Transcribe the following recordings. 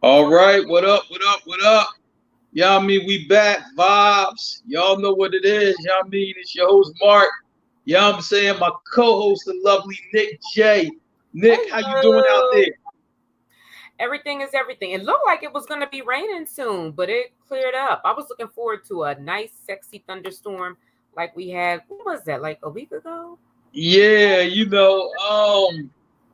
All right, what up, what up, what up? Y'all mean we back, vibes. Y'all know what it is. Y'all mean it's your host Marc. Y'all I'm saying my co-host, the lovely Nick J. Nick, how you doing out Hello. there? Everything is everything. It looked like it was going to be raining soon, but it cleared up. I was looking forward to a nice, sexy thunderstorm like we had. What was that? Like a week ago? Yeah,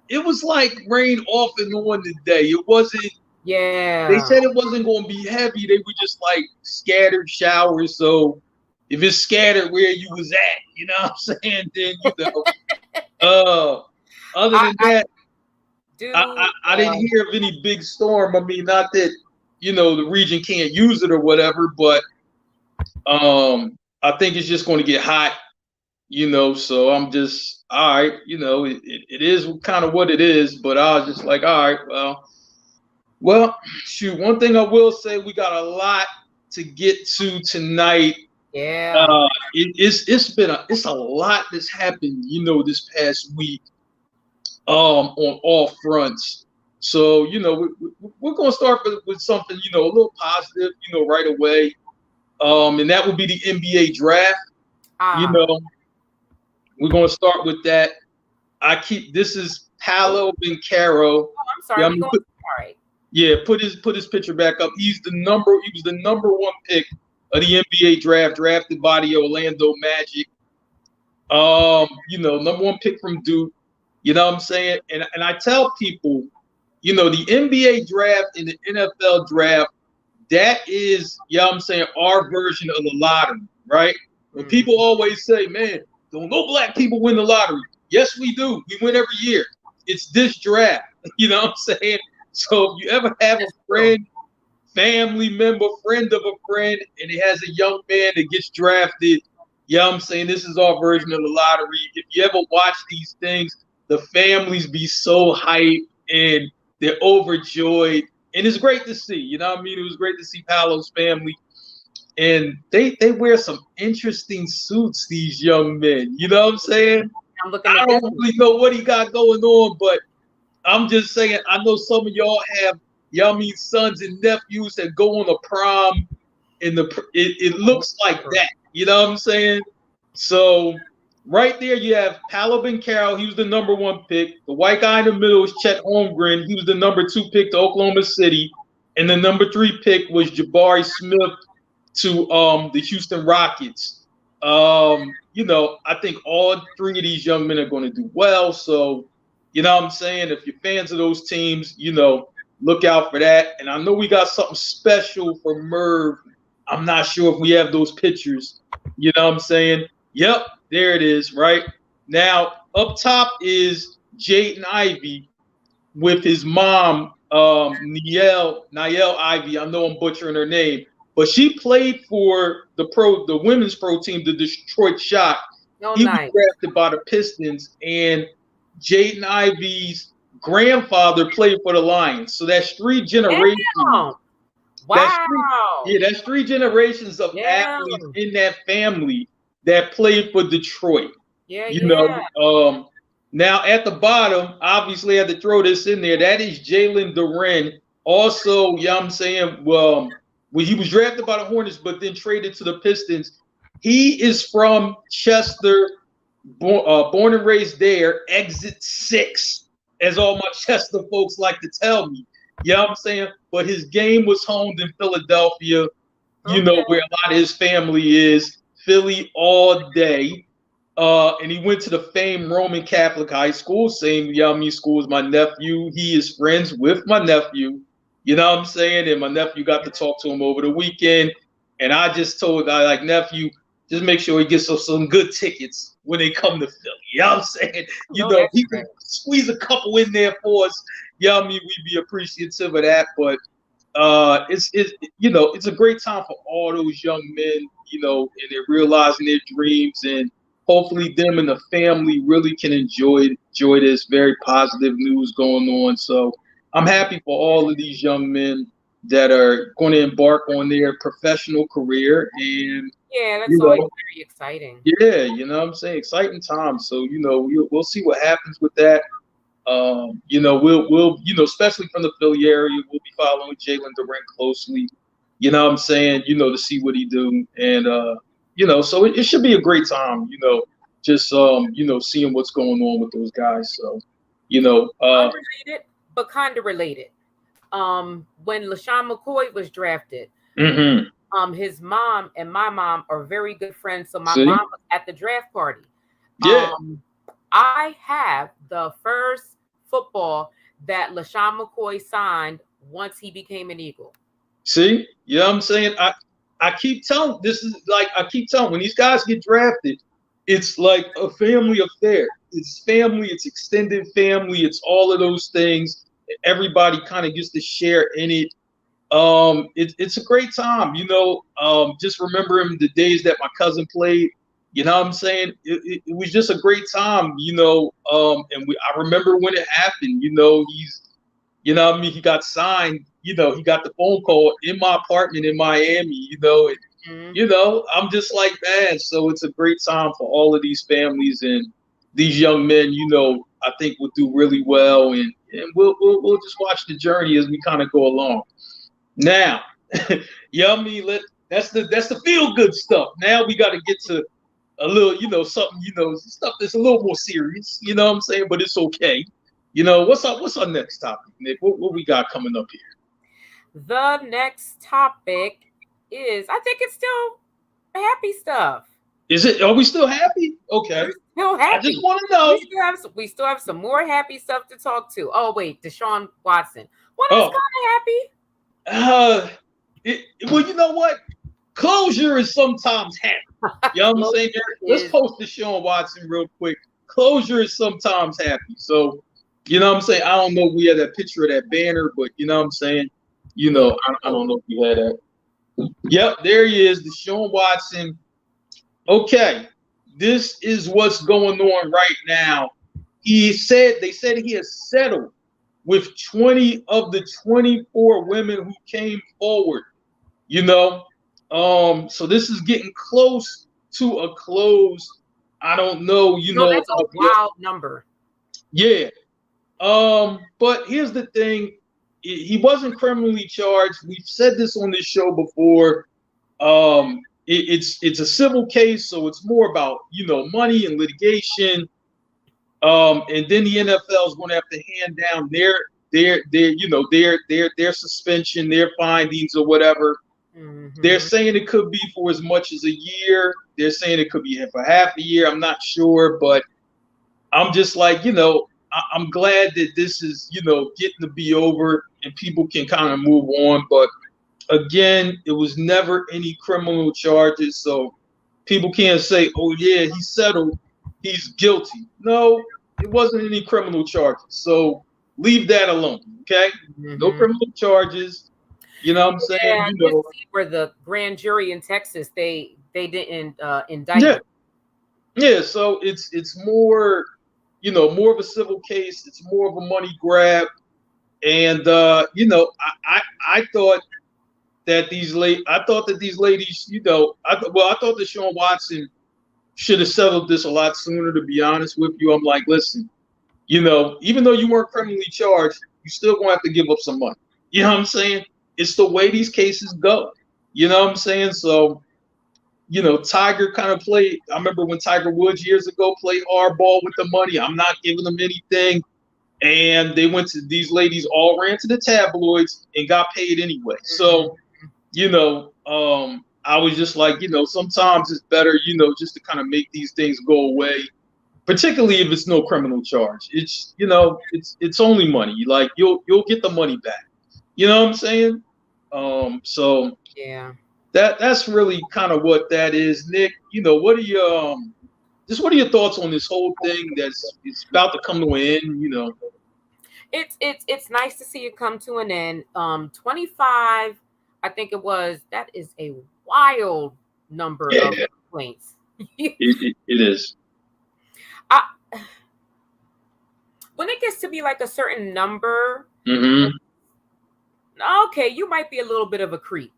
it was like rain off and on today. It wasn't. They Yeah. said it wasn't going to be heavy. They were just like scattered showers. So if it's scattered where you was at, you know what I'm saying? Then Uh, other I, than I that. I, do. I, I didn't hear of any big storm. I mean, not that the region can't use it or whatever, but I think it's just going to get hot. So I'm just all right. It is kind of what it is. But I was just like, all right, well, shoot. One thing I will say, we got a lot to get to tonight. Yeah. It's a lot that's happened. This past week. On all fronts. So we're going to start with something a little positive, right away. And that would be the NBA draft. You Ah. know, we're going to start with that. This is Oh, Paolo Bencaro. I'm Yeah, sorry. We going. All right. put his picture back up. He was the number one pick of the NBA draft, drafted by the Orlando Magic. Number one pick from Duke. You know what I'm saying? And I tell people, the NBA draft and the NFL draft, that is, I'm saying, our version of the lottery, right? When Mm. people always say, man, don't no black people win the lottery. Yes, we do. We win every year. It's this draft. You know what I'm saying? So if you ever have a That's true. friend, family member, friend of a friend, and it has a young man that gets drafted, I'm saying this is our version of the lottery. If you ever watch these things, the families be so hyped and they're overjoyed. And it's great to see. You know what I mean? It was great to see Paolo's family. And they wear some interesting suits, these young men. You know what I'm saying? I'm looking I at this don't one. really know what he got going on, but I'm just saying, I know some of y'all have sons and nephews that go on a prom, and it looks like that. You know what I'm saying? So right there, you have Paolo Bencaro. He was the number one pick. The white guy in the middle is Chet Holmgren. He was the number two pick to Oklahoma City, and the number three pick was Jabari Smith to the Houston Rockets. I think all three of these young men are going to do well. So, you know what I'm saying? If you're fans of those teams, look out for that. And I know we got something special for Merv. I'm not sure if we have those pictures. You know what I'm saying? Yep, there it is, right? Now, up top is Jaden Ivey with his mom, Niele Ivy. I know I'm butchering her name, but she played for the women's pro team, the Detroit Shock. Oh, He was nice. drafted by the Pistons, and Jaden Ivey's grandfather played for the Lions. So that's three generations. Damn. That's three, Wow. yeah, that's three generations of Yeah. athletes in that family that played for Detroit. Yeah. You Yeah. know, now at the bottom, obviously, I had to throw this in there. That is Jalen Duren. Also, I'm saying, well, when he was drafted by the Hornets, but then traded to the Pistons, he is from Chester, born and raised there. Exit 6, as all my Chester folks like to tell me. I'm saying? But his game was honed in Philadelphia, Okay. where a lot of his family is. Philly all day. And he went to the famed Roman Catholic High School, same school as my nephew. He is friends with my nephew. You know what I'm saying? And my nephew got to talk to him over the weekend. And I like, nephew, just make sure he gets some good tickets when they come to Philly. You know what I'm saying? No, If that's he great. can squeeze a couple in there for us, we'd be appreciative of that. But it's a great time for all those young men, and they're realizing their dreams, and hopefully them and the family really can enjoy this very positive news going on. So I'm happy for all of these young men that are going to embark on their professional career, and Yeah, that's you always know very exciting. yeah, what I'm saying, exciting times. So we'll see what happens with that. We'll especially from the Philly area, we'll be following Jalen Durant closely. You know what I'm saying? To see what he do, and so it should be a great time. Just seeing what's going on with those guys. So, unrelated but kind of related. When LaShawn McCoy was drafted, his mom and my mom are very good friends. So my mom was at the draft party. Yeah. I have the first football that LaShawn McCoy signed once he became an Eagle. See, you know what I'm saying? I keep telling when these guys get drafted, it's like a family affair. It's family, it's extended family, it's all of those things. Everybody kind of gets to share in it. It's a great time, just remembering the days that my cousin played. You know what I'm saying? It was just a great time, I remember when it happened, he got signed, he got the phone call in my apartment in Miami, I'm just like, man, so it's a great time for all of these families and these young men, I think will do really well, and we'll just watch the journey as we kind of go along. Now, that's the feel good stuff. Now we got to get to a little, something, stuff that's a little more serious, you know what I'm saying? But it's okay. What's our next topic, Nick? What we got coming up here? The next topic is, I think it's still happy stuff. Is it? Are we still happy? Okay. We're still happy. I just want to know. We still have some more happy stuff to talk to. Oh, wait, Deshaun Watson. What is kind of happy? Well, you know what? Closure is sometimes happy. You know what I'm saying? Let's post Deshaun Watson real quick. Closure is sometimes happy. So, you know what I'm saying? I don't know if we had that picture of that banner, but you know what I'm saying? I don't know if we had that. Yep, there he is, Deshaun Watson. Okay, this is what's going on right now. They said he has settled with 20 of the 24 women who came forward. So this is getting close to a close. I don't know, that's a wild number. Yeah. But here's the thing. He wasn't criminally charged. We've said this on this show before. It's a civil case, so it's more about, money and litigation. And then the NFL is going to have to hand down their suspension, their findings or whatever. Mm-hmm. They're saying it could be for as much as a year. They're saying it could be for half a year. I'm not sure, but I'm just like, I'm glad that this is, getting to be over and people can kind of move on. But again, it was never any criminal charges. So people can't say, oh, yeah, he settled, he's guilty. No, it wasn't any criminal charges. So leave that alone. Okay. Mm-hmm. No criminal charges. You know what I'm saying? Yeah, where the grand jury in Texas, they didn't indict him. Yeah. So it's more, more of a civil case. It's more of a money grab. And, I thought that these ladies, I thought that Deshaun Watson should have settled this a lot sooner, to be honest with you. I'm like, listen, even though you weren't criminally charged, you still gonna have to give up some money. You know what I'm saying? It's the way these cases go. You know what I'm saying? So, Tiger kind of played. I remember when Tiger Woods years ago played hardball with the money. I'm not giving them anything. And these ladies all ran to the tabloids and got paid anyway. So, I was just like, sometimes it's better, just to kind of make these things go away, particularly if it's no criminal charge. It's, it's only money. Like you'll get the money back. You know what I'm saying? So yeah, that's really kind of what that is. Nick, what are your thoughts on this whole thing it's about to come to an end? It's nice to see it come to an end. 25, I think it was. That is a wild number of complaints. It is. When it gets to be like a certain number, mm-hmm. Okay, you might be a little bit of a creep,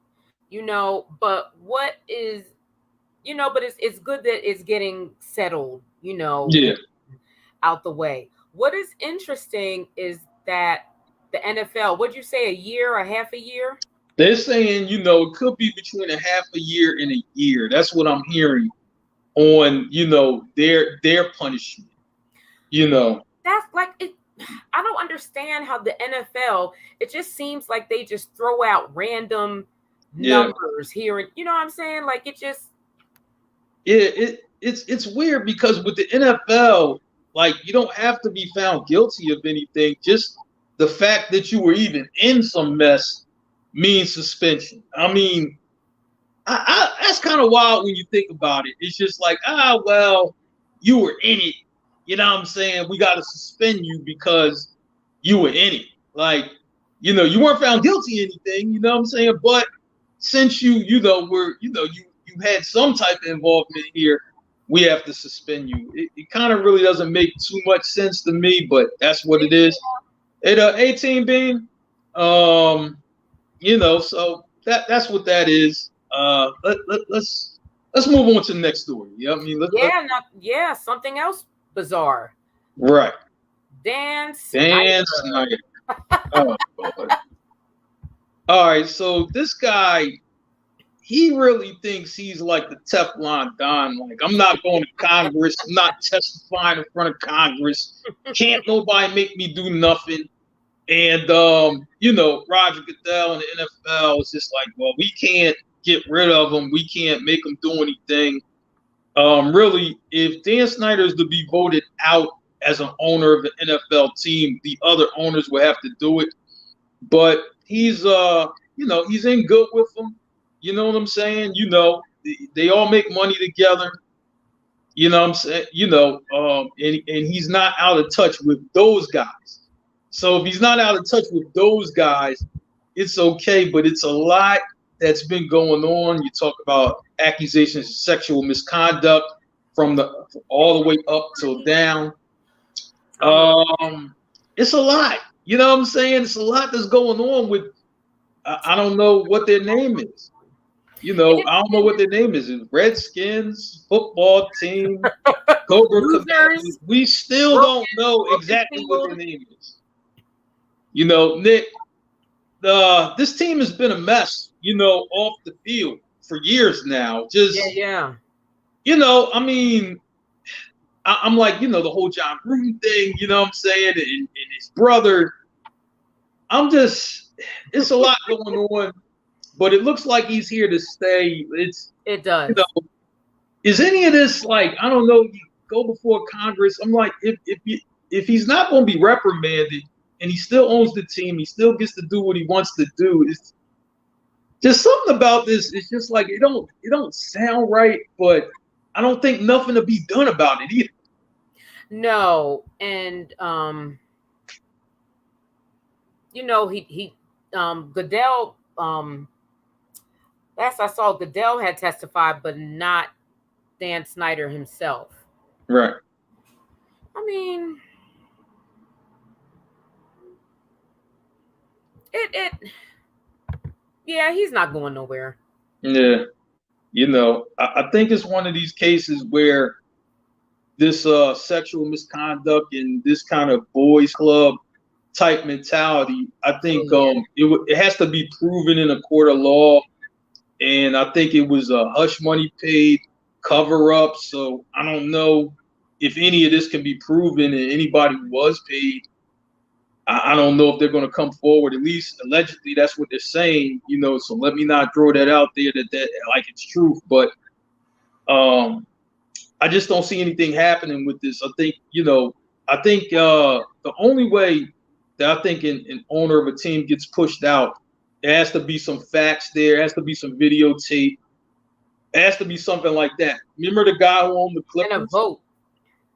but what is, but it's good that it's getting settled, yeah, out the way. What is interesting is that the NFL, what'd you say, a year or half a year? They're saying, it could be between a half a year and a year. That's what I'm hearing on, their punishment. That's like it. I don't understand how the NFL, it just seems like they just throw out random numbers here. And you know what I'm saying? Like it just. It's weird because with the NFL, like you don't have to be found guilty of anything. Just the fact that you were even in some mess means suspension. I mean, that's kind of wild when you think about it. It's just like, well, you were in it. You know what I'm saying? We got to suspend you because you were in it. Like, you weren't found guilty of anything. You know what I'm saying? But since you had some type of involvement here, we have to suspend you. It kind of really doesn't make too much sense to me, but that's what it is. At 18 being, so that's what that is. Let's move on to the next story. You know what I mean? Something else bizarre. Right. Dan Snyder. Oh, all right, so this guy, he really thinks he's like the Teflon Don. Like, I'm not going to Congress. I'm not testifying in front of Congress. Can't nobody make me do nothing. And, Roger Goodell and the NFL is just like, well, we can't get rid of him. We can't make him do anything. Really, if Dan Snyder is to be voted out as an owner of the NFL team, the other owners will have to do it. But he's, he's in good with them. You know what I'm saying? They all make money together. You know what I'm saying? And he's not out of touch with those guys. So if he's not out of touch with those guys, it's okay. But it's a lot that's been going on. You talk about accusations of sexual misconduct from all the way up till down. It's a lot. You know what I'm saying? It's a lot that's going on with. I don't know what their name is. I don't know what their name is. It's Redskins football team, Cobra Commanders. We still don't know exactly what their name is. Nick, this team has been a mess, off the field for years now. Just I mean, I'm like, the whole John Gruden thing, you know what I'm saying, and his brother. It's a lot going on. But it looks like he's here to stay. It does. Is any of this like, I don't know, you go before Congress? I'm like, if he's not going to be reprimanded and he still owns the team, he still gets to do what he wants to do. It's just something about this. It's just like it don't sound right, but I don't think nothing to be done about it either. No, and he Goodell. Last I saw, Goodell had testified, but not Dan Snyder himself. Right. I mean, he's not going nowhere. Yeah. I think it's one of these cases where this sexual misconduct and this kind of boys club type mentality, I think it has to be proven in a court of law. And I think it was a hush money paid cover up. So I don't know if any of this can be proven and anybody was paid. I don't know if they're going to come forward. At least allegedly, that's what they're saying. So let me not throw that out there that like it's truth. But I just don't see anything happening with this. I think the only way that I think an owner of a team gets pushed out, it has to be some facts there. It has to be some videotape. It has to be something like that. Remember the guy who owned the Clippers? And a vote.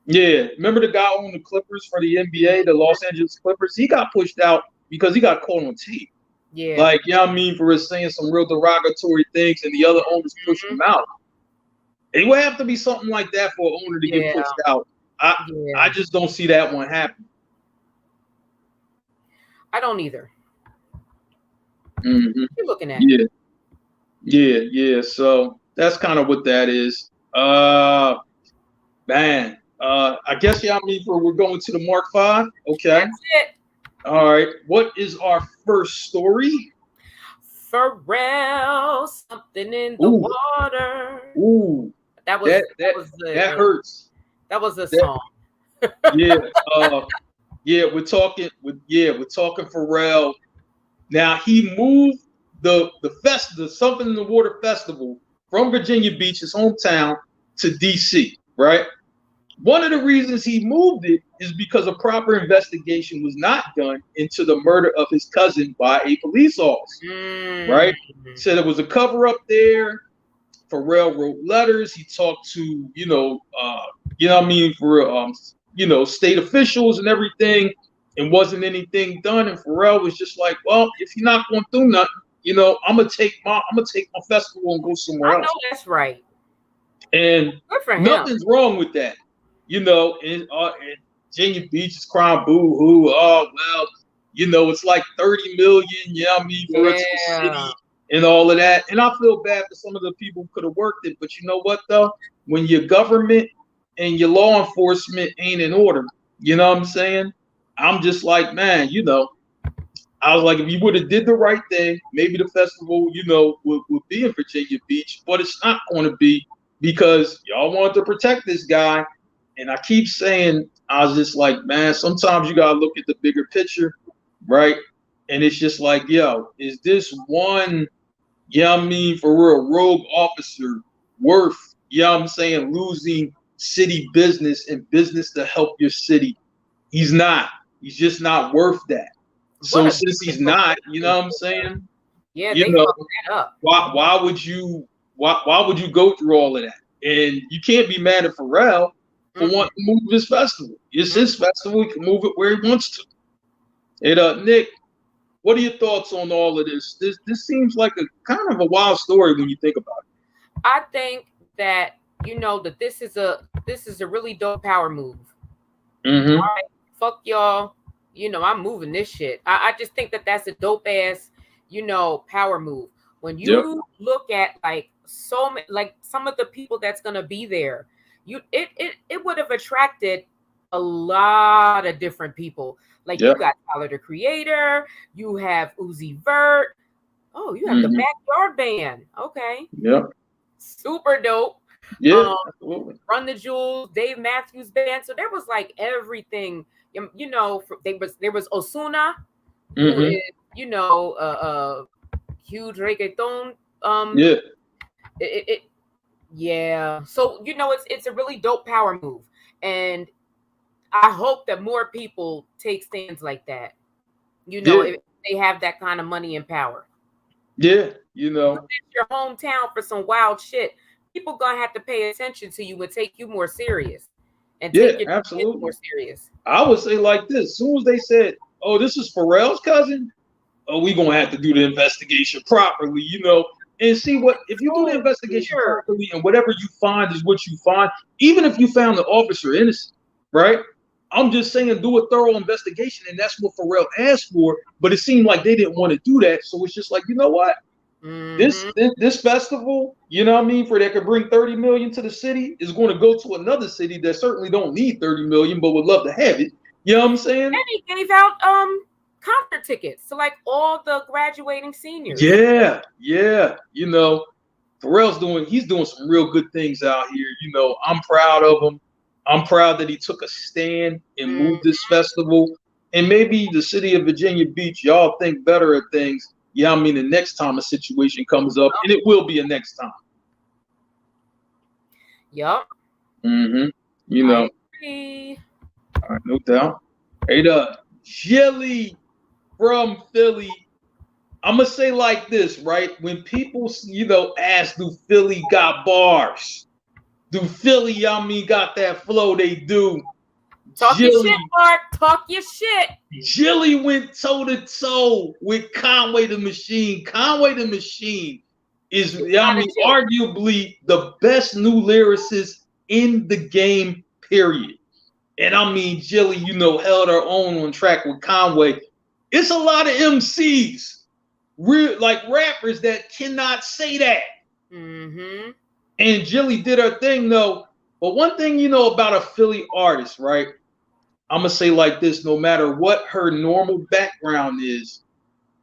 Yeah. Remember the guy who owned the Clippers for the NBA, the Los Angeles Clippers? He got pushed out because he got caught on tape. Yeah. Like, for saying some real derogatory things and the other owners pushed him out. It would have to be something like that for an owner to get pushed out. I just don't see that one happen. I don't either. Mm-hmm. You're looking at Yeah. So that's kind of what that is. Man, I guess y'all mean we're going to the Mark 5. Okay. That's it. All right. What is our first story? Pharrell, something in the water. Ooh. That hurts. That was a song. Yeah. We're talking Pharrell. Now he moved the Something in the Water Festival from Virginia Beach, his hometown, to DC, right? One of the reasons he moved it is because a proper investigation was not done into the murder of his cousin by a police officer, right? Said it was a cover up there. Pharrell wrote letters. He talked to, state officials and everything, and wasn't anything done. And Pharrell was just like, well, if you're not going to do nothing, I'm gonna take my festival and go somewhere else. I know that's right. And nothing's wrong with that. And Virginia Beach is crying boo hoo. Oh, well, it's like 30 million, for a city and all of that. And I feel bad for some of the people who could have worked it. But you know what, though? When your government and your law enforcement ain't in order, you know what I'm saying? I'm just like, man, I was like, if you would have did the right thing, maybe the festival, would be in Virginia Beach. But it's not going to be because y'all wanted to protect this guy. And I keep saying, I was just like, man, sometimes you got to look at the bigger picture, right? And it's just like, yo, is this one, for real rogue officer worth, losing city business and business to help your city? He's not. He's just not worth that. So since he's not, you know what I'm saying? Yeah, they fucked that up. Why would you go through all of that? And you can't be mad at Pharrell for wanting to move his festival. It's his festival. He can move it where he wants to. And Nick, what are your thoughts on all of this? This seems like a kind of a wild story when you think about it. I think that that this is a really dope power move. Mm-hmm. All right, fuck y'all. I'm moving this shit. I just think that that's a dope ass, power move. When you look at some of the people that's gonna be there, it would have attracted a lot of different people. You got Tyler the Creator, you have Uzi Vert. Oh, you have the Backyard Band. Okay. Yeah. Super dope. Yeah. Run the Jewels, Dave Matthews Band. So there was everything. There was Osuna, who is, huge reggaeton. So it's a really dope power move, and I hope that more people take stands like that. If they have that kind of money and power. Yeah, If it's your hometown for some wild shit, people gonna have to pay attention to you and take you more serious. And take your absolutely more serious. I would say like this: as soon as they said, "Oh, this is Pharrell's cousin," we gonna have to do the investigation properly, and see what if you do the investigation properly, and whatever you find is what you find. Even if you found the officer innocent, right? I'm just saying, do a thorough investigation, and that's what Pharrell asked for. But it seemed like they didn't want to do that, so it's just like, you know what? This festival, for that could bring 30 million to the city, is going to go to another city that certainly don't need 30 million, but would love to have it. You know what I'm saying? And he gave out concert tickets to all the graduating seniors. Yeah. Pharrell's doing some real good things out here. I'm proud of him. I'm proud that he took a stand and moved this festival. And maybe the city of Virginia Beach, y'all think better of things. The next time a situation comes up, and it will be a next time. Yup. Mm-hmm. All right, no doubt. Hey, Jilly from Philly. I'm gonna say like this, right? When people, ask, do Philly got bars? Do Philly, got that flow? They do. Talk your shit, Mark. Talk your shit. Jilly went toe to toe with Conway the Machine. Conway the Machine is, arguably the best new lyricist in the game, period. And Jilly, held her own on track with Conway. It's a lot of MCs, rappers that cannot say that. Mm-hmm. And Jilly did her thing, though. But one thing you know about a Philly artist, right? I'm gonna say like this: no matter what her normal background is,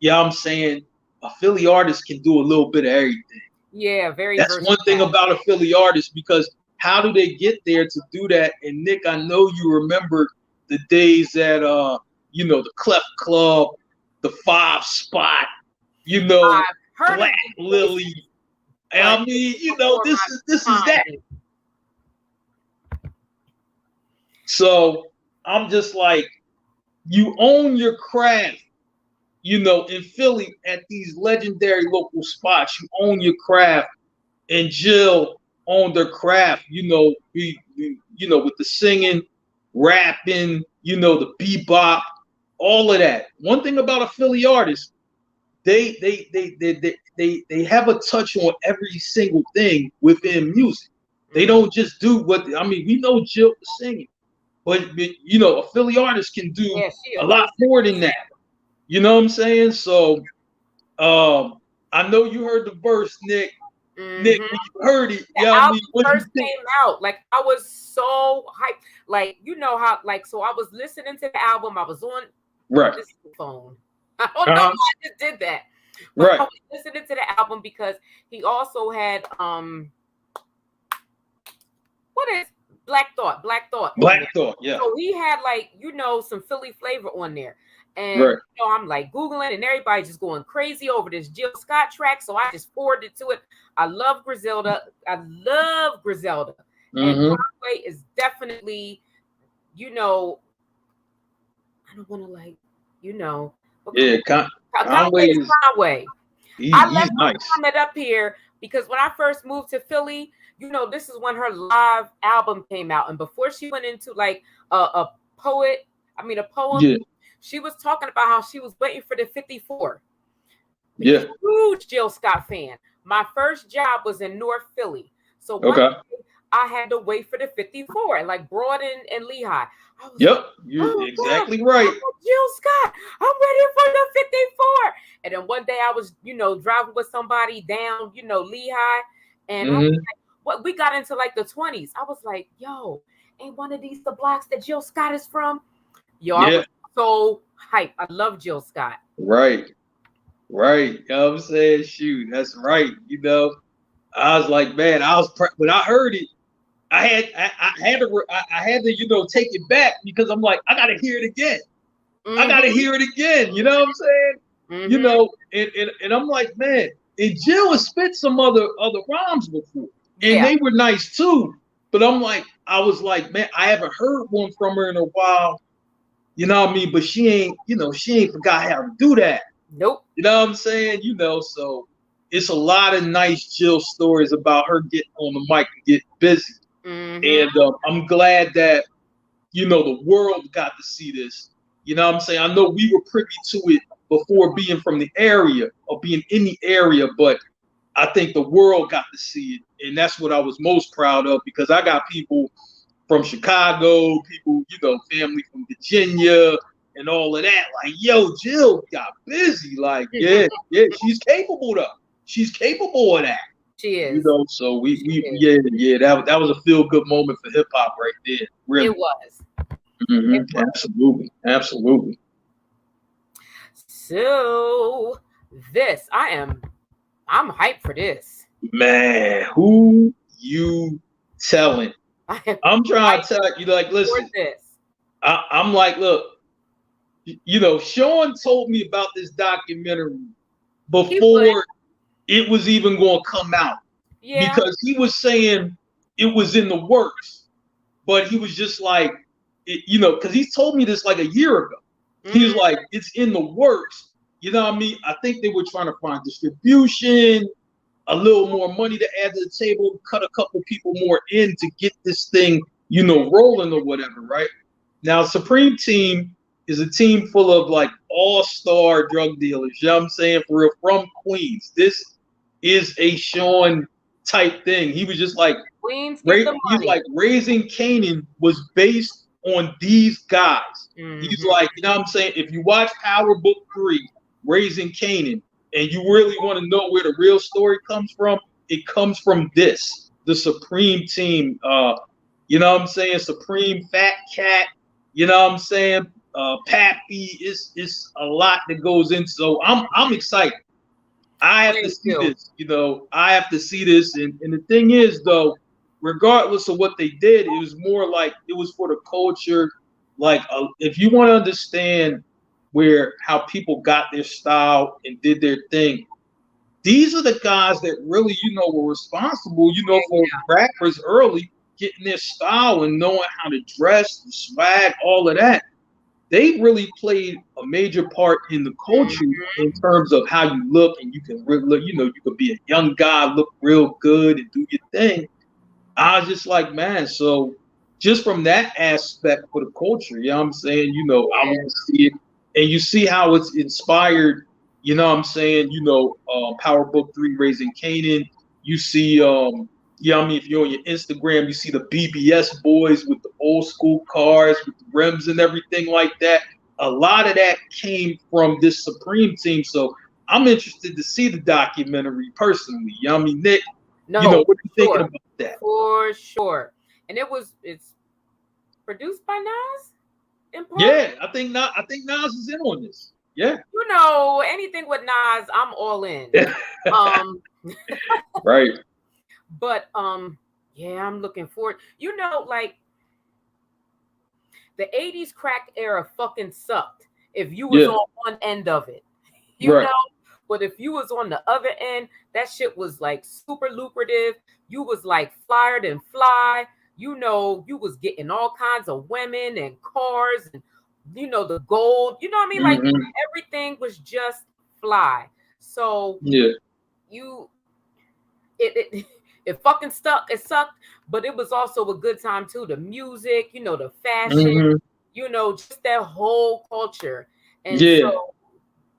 yeah, I'm saying a Philly artist can do a little bit of everything. Yeah, very. That's versatile. one thing about a Philly artist, because how do they get there to do that? And Nick, I know you remember the days at the Clef Club, the 5 Spot, Black Lily. I mean, this is that. So I'm just like, you own your craft, in Philly at these legendary local spots. You own your craft, and Jill owned her craft. With the singing, rapping, the bebop, all of that. One thing about a Philly artist, they have a touch on every single thing within music. They don't just do we know Jill for singing, but a Philly artist can do a lot more than that. You know what I'm saying? So I know you heard the verse, Nick. Mm-hmm. Nick, when you heard it, the album first came out, like I was so hyped. Like, how, so I was listening to the album. I was on this phone. I don't know why I just did that. But I was listening to the album because he also had what is Black Thought. Yeah. So he had some Philly flavor on there. And I'm like Googling, and everybody just going crazy over this Jill Scott track. So I just forwarded to it. I love Griselda. Mm-hmm. And Conway is definitely, I don't want to Conway is Conway. I left her comment up here because when I first moved to Philly, this is when her live album came out, and before she went into a poem. Yeah. She was talking about how she was waiting for the 54. Yeah. Huge Jill Scott fan. My first job was in North Philly. So I had to wait for the 54, like Broad and Lehigh. You're exactly right. Jill Scott, I'm ready for the 54. And then one day I was, driving with somebody down, Lehigh. And I was like, we got into the 20s. I was like, yo, ain't one of these the blocks that Jill Scott is from? I was so hype. I love Jill Scott. Right. You know what I'm saying? Shoot, that's right. I was like, man, when I heard it, I had to take it back, because I'm like, I gotta hear it again. Mm-hmm. I gotta hear it again. You know what I'm saying? Mm-hmm. And I'm like, man, and Jill has spit some other rhymes before, and they were nice too. But I was like, man, I haven't heard one from her in a while. You know what I mean? But she ain't forgot how to do that. Nope. You know what I'm saying? So it's a lot of nice Jill stories about her getting on the mic and getting busy. Mm-hmm. And I'm glad that, the world got to see this. You know what I'm saying? I know we were privy to it before being from the area or being in the area, but I think the world got to see it. And that's what I was most proud of, because I got people from Chicago, people, family from Virginia and all of that. Like, yo, Jill got busy. Like, yeah, she's capable though. She's capable of that. She is. So that was a feel good moment for hip hop right there. Really. It was. Mm-hmm. It was. Absolutely. So I'm hyped for this. Man, who you telling? I'm trying to tell you, listen, I'm like, look, Sean told me about this documentary before it was even going to come out. Yeah. Because he was saying it was in the works, but he was just like, because he told me this like a year ago. Mm-hmm. He was like, it's in the works. You know what I mean? I think they were trying to find distribution, a little more money to add to the table, cut a couple people more in to get this thing, rolling or whatever, right? Now, Supreme Team is a team full of all-star drug dealers, you know what I'm saying, for real, from Queens. This is a Sean type thing. He was just like, Queens, he's like, Raising Canaan was based on these guys. Mm-hmm. He's like, you know what I'm saying, if you watch Power Book 3, Raising Canaan, and you really want to know where the real story comes from, it comes from this, the Supreme Team You know what I'm saying? Supreme Fat Cat. You know what I'm saying? Pappy. It's a lot that goes in. So I'm excited. I have to see this. You know, I have to see this. And the thing is, though, regardless of what they did, it was more like it was for the culture. Like, if you want to understand how people got their style and did their thing, these are the guys that really, you know, were responsible, you know, for rappers early getting their style and knowing how to dress, the swag, all of that. They really played a major part in the culture in terms of how you look, and you can really look, you know, you could be a young guy, look real good and do your thing. I was just like, man, so just from that aspect for the culture, you know what I'm saying? You know, I want to see it. And you see how it's inspired, you know what I'm saying? You know, Power Book 3, Raising Canaan. You see, you know what I mean? If you're on your Instagram, you see the BBS boys with the old school cars, with the rims and everything like that. A lot of that came from this Supreme team. So I'm interested to see the documentary personally. You know what I mean, Nick? No, you know, what are you thinking about that? For sure. And it's produced by Nas? Yeah, I think Nas is in on this. Yeah. You know, anything with Nas, I'm all in. Right. But yeah, I'm looking forward. You know, like the 80s crack era fucking sucked if you was on one end of it. You know? But if you was on the other end, that shit was like super lucrative. You was like flyer than fly. You know, you was getting all kinds of women and cars and, you know, the gold. You know what I mean? Like everything was just fly. So it fucking stuck. It sucked, but it was also a good time too. The music, you know, the fashion, you know, just that whole culture. And so,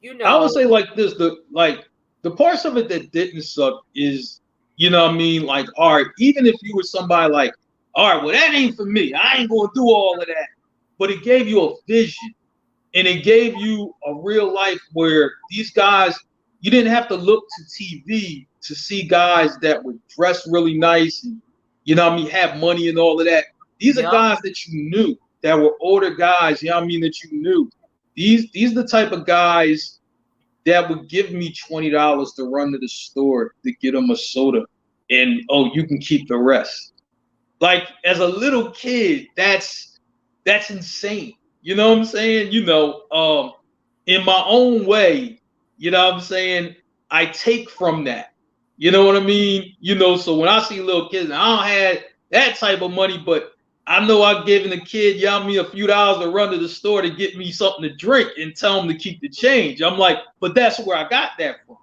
you know, I would say like this: the parts of it that didn't suck is, you know what I mean? Like, all right, even if you were somebody like, all right, well, that ain't for me. I ain't gonna do all of that. But it gave you a vision, and it gave you a real life where these guys, you didn't have to look to TV to see guys that would dress really nice and, you know what I mean, have money and all of that. These are guys that you knew, that were older guys, you know what I mean, that you knew. These are the type of guys that would give me $20 to run to the store to get them a soda, and you can keep the rest. Like, as a little kid, that's insane. You know what I'm saying? You know, in my own way, you know what I'm saying, I take from that. You know what I mean? You know, so when I see little kids, I don't have that type of money, but I know I'm giving a kid, you know what I mean, a few dollars to run to the store to get me something to drink and tell them to keep the change. I'm like, but that's where I got that from.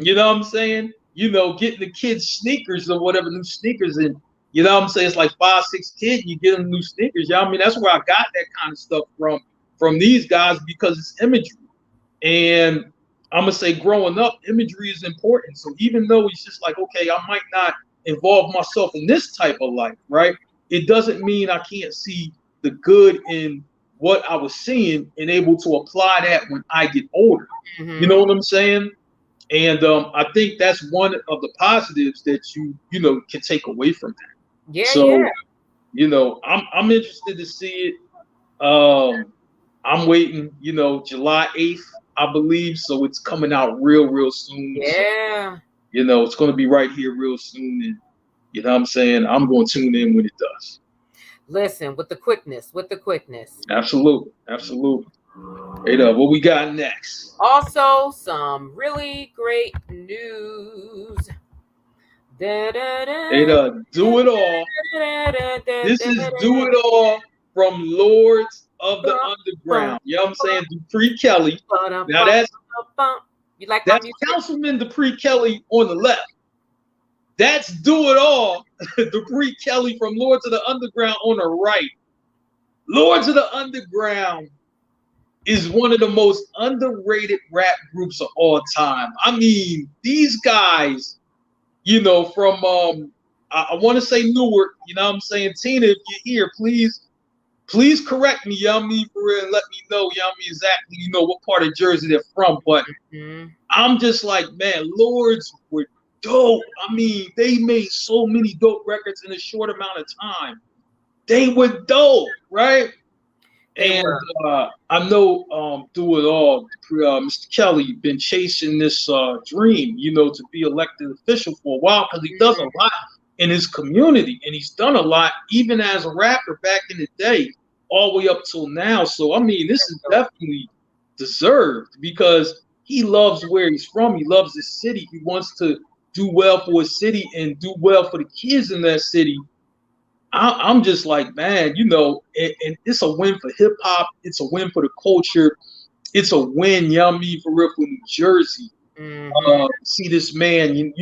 You know what I'm saying? You know, getting the kids sneakers or whatever, new sneakers, and you know what I'm saying, it's like 5, 6 kids, you get them new sneakers. You know what I mean? That's where I got that kind of stuff from these guys, because it's imagery. And I'm gonna say, growing up, imagery is important. So even though it's just like, okay, I might not involve myself in this type of life, right? It doesn't mean I can't see the good in what I was seeing and able to apply that when I get older. You know what I'm saying? And I think that's one of the positives that you know, can take away from that. You know, I'm interested to see it. I'm waiting, you know, July 8th, I believe. So it's coming out real soon. Yeah. So, you know, it's going to be right here real soon. And, you know what I'm saying, I'm going to tune in when it does. Listen, with the quickness. Absolutely. Hey, what we got next? Also, some really great news. Hey, Do It All. This is Do It All from Lords of the Underground. You know what I'm saying? Dupree Kelly. Now that's Councilman Dupree Kelly on the left. That's Do It All, Dupree Kelly from Lords of the Underground on the right. Lords of the Underground is one of the most underrated rap groups of all time. I mean, these guys, you know, from I want to say Newark, you know what I'm saying? Tina, if you're here, please correct me, you know what I mean, for real, and let me know, you know what I mean, exactly, you know, what part of Jersey they're from. But I'm just like, man, Lords were dope. I mean, they made so many dope records in a short amount of time. they were dope, right? They And were. I know through it all, Mr. Kelly been chasing this dream, to be elected official for a while because he does a lot in his community, and he's done a lot even as a rapper back in the day, all the way up till now. So I mean, this is definitely deserved because he loves where he's from. He loves his city. He wants to do well for his city and do well for the kids in that city. I'm just like, man, and it's a win for hip hop. It's a win for the culture. It's a win, for real, for New Jersey. See this man,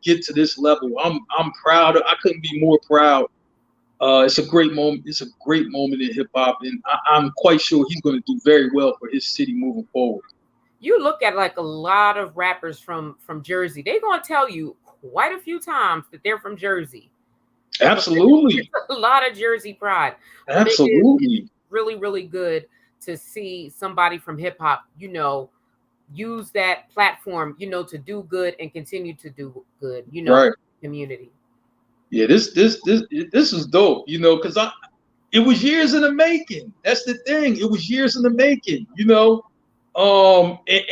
get to this level. I'm proud. I couldn't be more proud. It's a great moment. It's a great moment in hip hop, and I'm quite sure he's going to do very well for his city moving forward. You look at like a lot of rappers from Jersey. They're going to tell you quite a few times that they're from Jersey. Absolutely. A lot of Jersey pride. Absolutely. It's really, really good to see somebody from hip hop, use that platform, to do good and continue to do good, right. Community. Yeah, this is dope, because it was years in the making. That's the thing. It was years in the making, and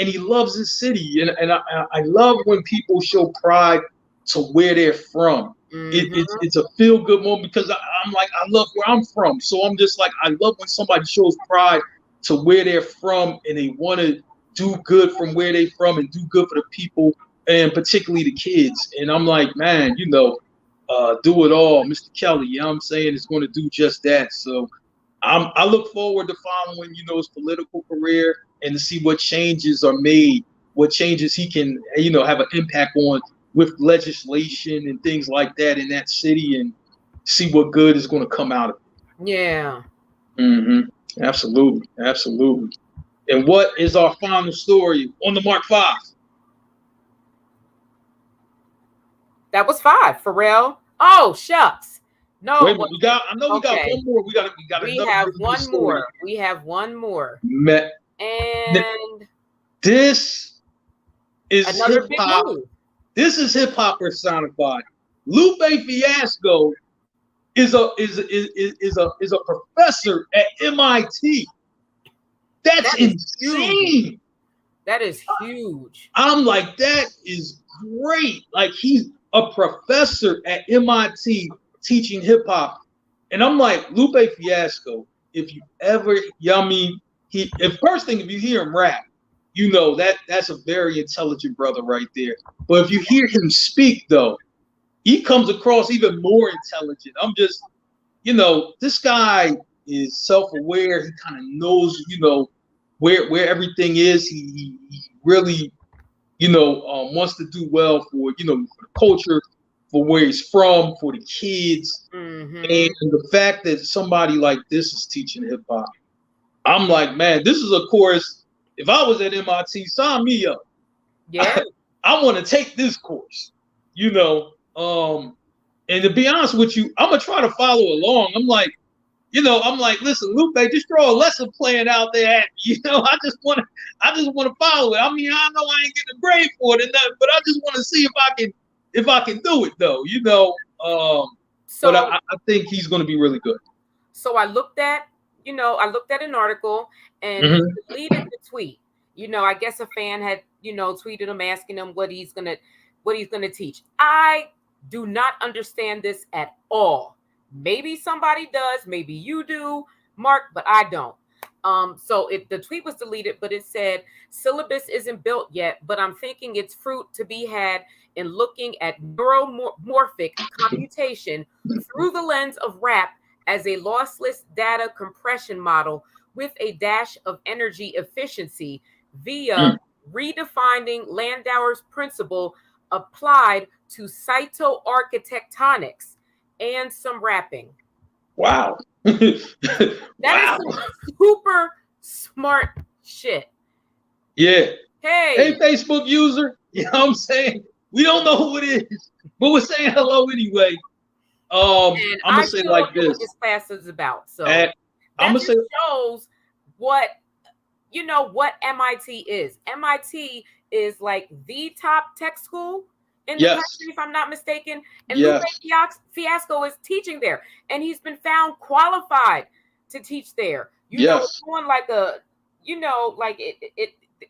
he loves his city, and I love when people show pride to where they're from. It's a feel good moment because I'm like, I love where I'm from. So I'm just like, I love when somebody shows pride to where they're from and they want to do good from where they're from and do good for the people and particularly the kids. And I'm like, man, do it all. Mr. Kelly, you know what I'm saying, is going to do just that. So I look forward to following, his political career and to see what changes are made, what changes he can, have an impact on with legislation and things like that in that city, and see what good is going to come out of it. Yeah. Absolutely. Absolutely. And what is our final story on the Mark 5? That was 5, Pharrell. Oh, shucks. No. Wait a minute. We got one more. We have one more. We have one more. And this is another big move. This is hip hop personified. Lupe Fiasco is a professor at MIT. That's insane. Huge. That is huge. I'm like, that is great. Like, he's a professor at MIT teaching hip hop, and I'm like, Lupe Fiasco. If you ever, if you hear him rap, that's a very intelligent brother right there. But if you hear him speak, though, he comes across even more intelligent. I'm just, this guy is self-aware. He kind of knows, where everything is. He really, wants to do well for, for the culture, for where he's from, for the kids. And the fact that somebody like this is teaching hip hop, I'm like, man, this is a course. If I was at MIT, sign me up. Yeah. I want to take this course, and to be honest with you, I'm going to try to follow along. I'm like, listen, Lupe, just throw a lesson plan out there at me. I just want to follow it. I mean, I know I ain't getting a grade for it or nothing, but I just want to see if I can do it though, so but I think he's going to be really good. So I looked at an article and he deleted the tweet. I guess a fan had, tweeted him asking him what he's gonna teach. I do not understand this at all. Maybe somebody does, maybe you do, Mark, but I don't. So the tweet was deleted, but it said syllabus isn't built yet, but I'm thinking it's fruit to be had in looking at neuromorphic computation through the lens of rap as a lossless data compression model with a dash of energy efficiency via redefining Landauer's principle applied to cytoarchitectonics and some rapping. Wow. That is some super smart shit. Yeah. Hey, Facebook user. You know what I'm saying? We don't know who it is, but we're saying hello anyway. I'm gonna say like this. What this class is about. So I'm gonna say shows what what MIT is. MIT is like the top tech school. in the country, if I'm not mistaken. And Lupe Fiasco is teaching there, and he's been found qualified to teach there. You know, it's on like a, you know, like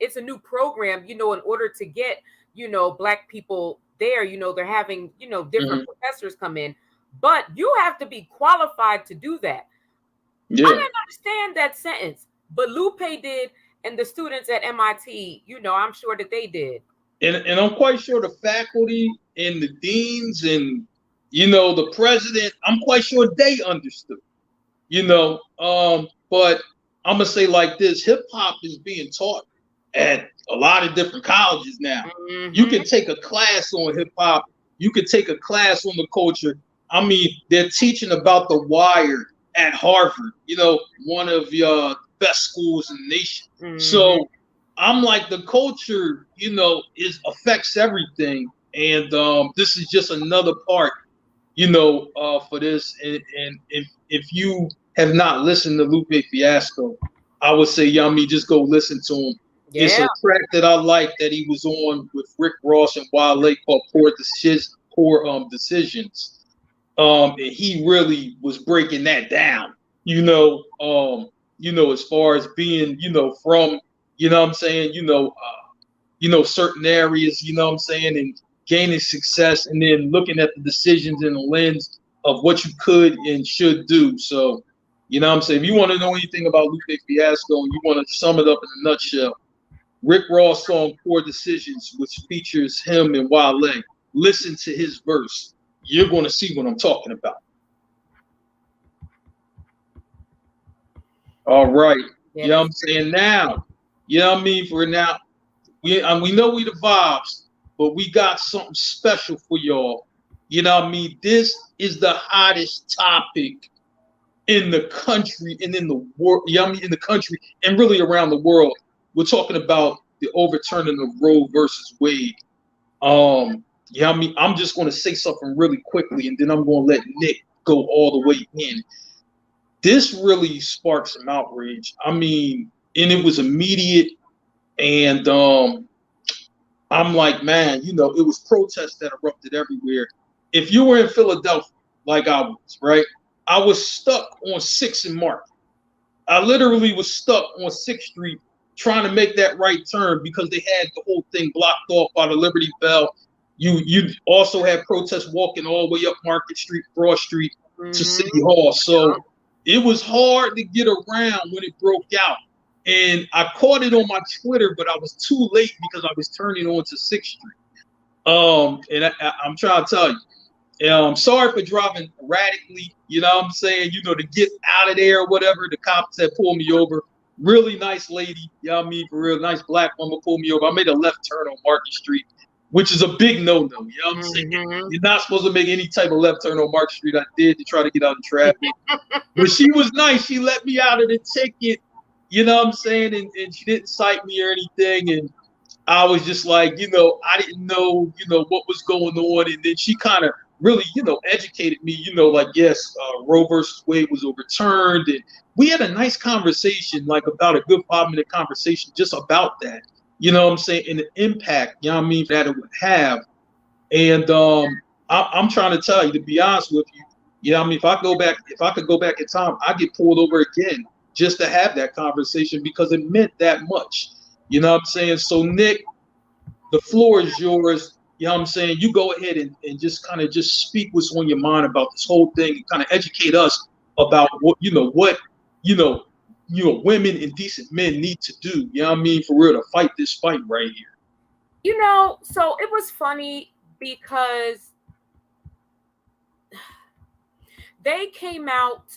it's a new program, you know, in order to get, you know, Black people there, you know, they're having, you know, different professors come in, but you have to be qualified to do that. Yeah. I didn't understand that sentence, but Lupe did, and the students at MIT, you know, I'm sure that they did. And I'm quite sure the faculty and the deans and, you know, the president, I'm quite sure they understood, you know. But I'm going to say like this, hip hop is being taught at a lot of different colleges now. You can take a class on hip hop. You can take a class on the culture. I mean, they're teaching about The Wire at Harvard, you know, one of your best schools in the nation. So I'm like, the culture, you know, affects everything. And this is just another part, you know, for this. And if you have not listened to Lupe Fiasco, I would say, Yummy, just go listen to him. Yeah. It's a track that I like that he was on with Rick Ross and Wale called Poor Decisions. And he really was breaking that down, you know, as far as being, you know, from, you know what I'm saying, you know, certain areas, you know what I'm saying, and gaining success, and then looking at the decisions in the lens of what you could and should do. So, you know what I'm saying, if you want to know anything about Lupe Fiasco and you want to sum it up in a nutshell, Rick Ross' song Poor Decisions, which features him and Wale, listen to his verse. You're going to see what I'm talking about. All right. You know what I'm saying? Now, you know what I mean? For now, we know we the Vibes, but we got something special for y'all. You know what I mean? This is the hottest topic in the country and in the world. You know what I mean? In the country and really around the world. We're talking about the overturning of Roe versus Wade. Yeah, I mean, I'm just going to say something really quickly, and then I'm going to let Nick go all the way in. This really sparked some outrage. I mean, and it was immediate, and I'm like, man, you know, it was protests that erupted everywhere. If you were in Philadelphia, like I was, right, I was stuck on 6th and Marc. I literally was stuck on 6th Street trying to make that right turn because they had the whole thing blocked off by the Liberty Bell. You also had protests walking all the way up Market Street, Broad Street to City Hall. So it was hard to get around when it broke out. And I caught it on my Twitter, but I was too late because I was turning on to 6th Street. And I'm trying to tell you, sorry for driving erratically, you know what I'm saying? You know, to get out of there or whatever, the cops had pulled me over. Really nice lady, you know what I mean? For real, nice Black woman pulled me over. I made a left turn on Market Street, which is a big no-no, you know what I'm saying? You're not supposed to make any type of left turn on Market Street. I did to try to get out of traffic. But she was nice. She let me out of the ticket, you know what I'm saying? And she didn't cite me or anything. And I was just like, you know, I didn't know, you know, what was going on. And then she kind of really, you know, educated me, you know, like, yes, Roe versus Wade was overturned. And we had a nice conversation, like about a good 5-minute conversation just about that. You know what I'm saying? And the impact, you know what I mean, that it would have. And I'm trying to tell you, to be honest with you, you know what I mean, if I could go back in time, I'd get pulled over again just to have that conversation because it meant that much. You know what I'm saying? So, Nick, the floor is yours. You know what I'm saying? You go ahead and just kind of just speak what's on your mind about this whole thing and kind of educate us about what women and decent men need to do, you know what I mean, for real, to fight this fight right here. You know, so it was funny because they came out,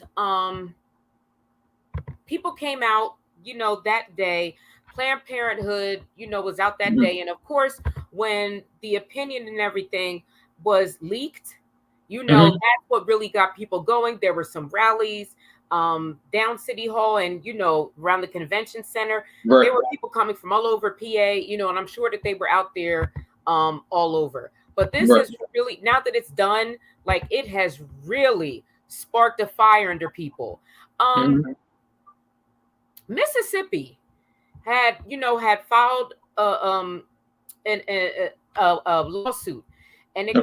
people came out, you know, that day. Planned Parenthood, you know, was out that day. And of course, when the opinion and everything was leaked, you know, that's what really got people going. There were some rallies down City Hall and, you know, around the convention center. Right. There were people coming from all over PA, you know, and I'm sure that they were out there all over. But this is really, now that it's done, like it has really sparked a fire under people. Mississippi had filed a lawsuit, and it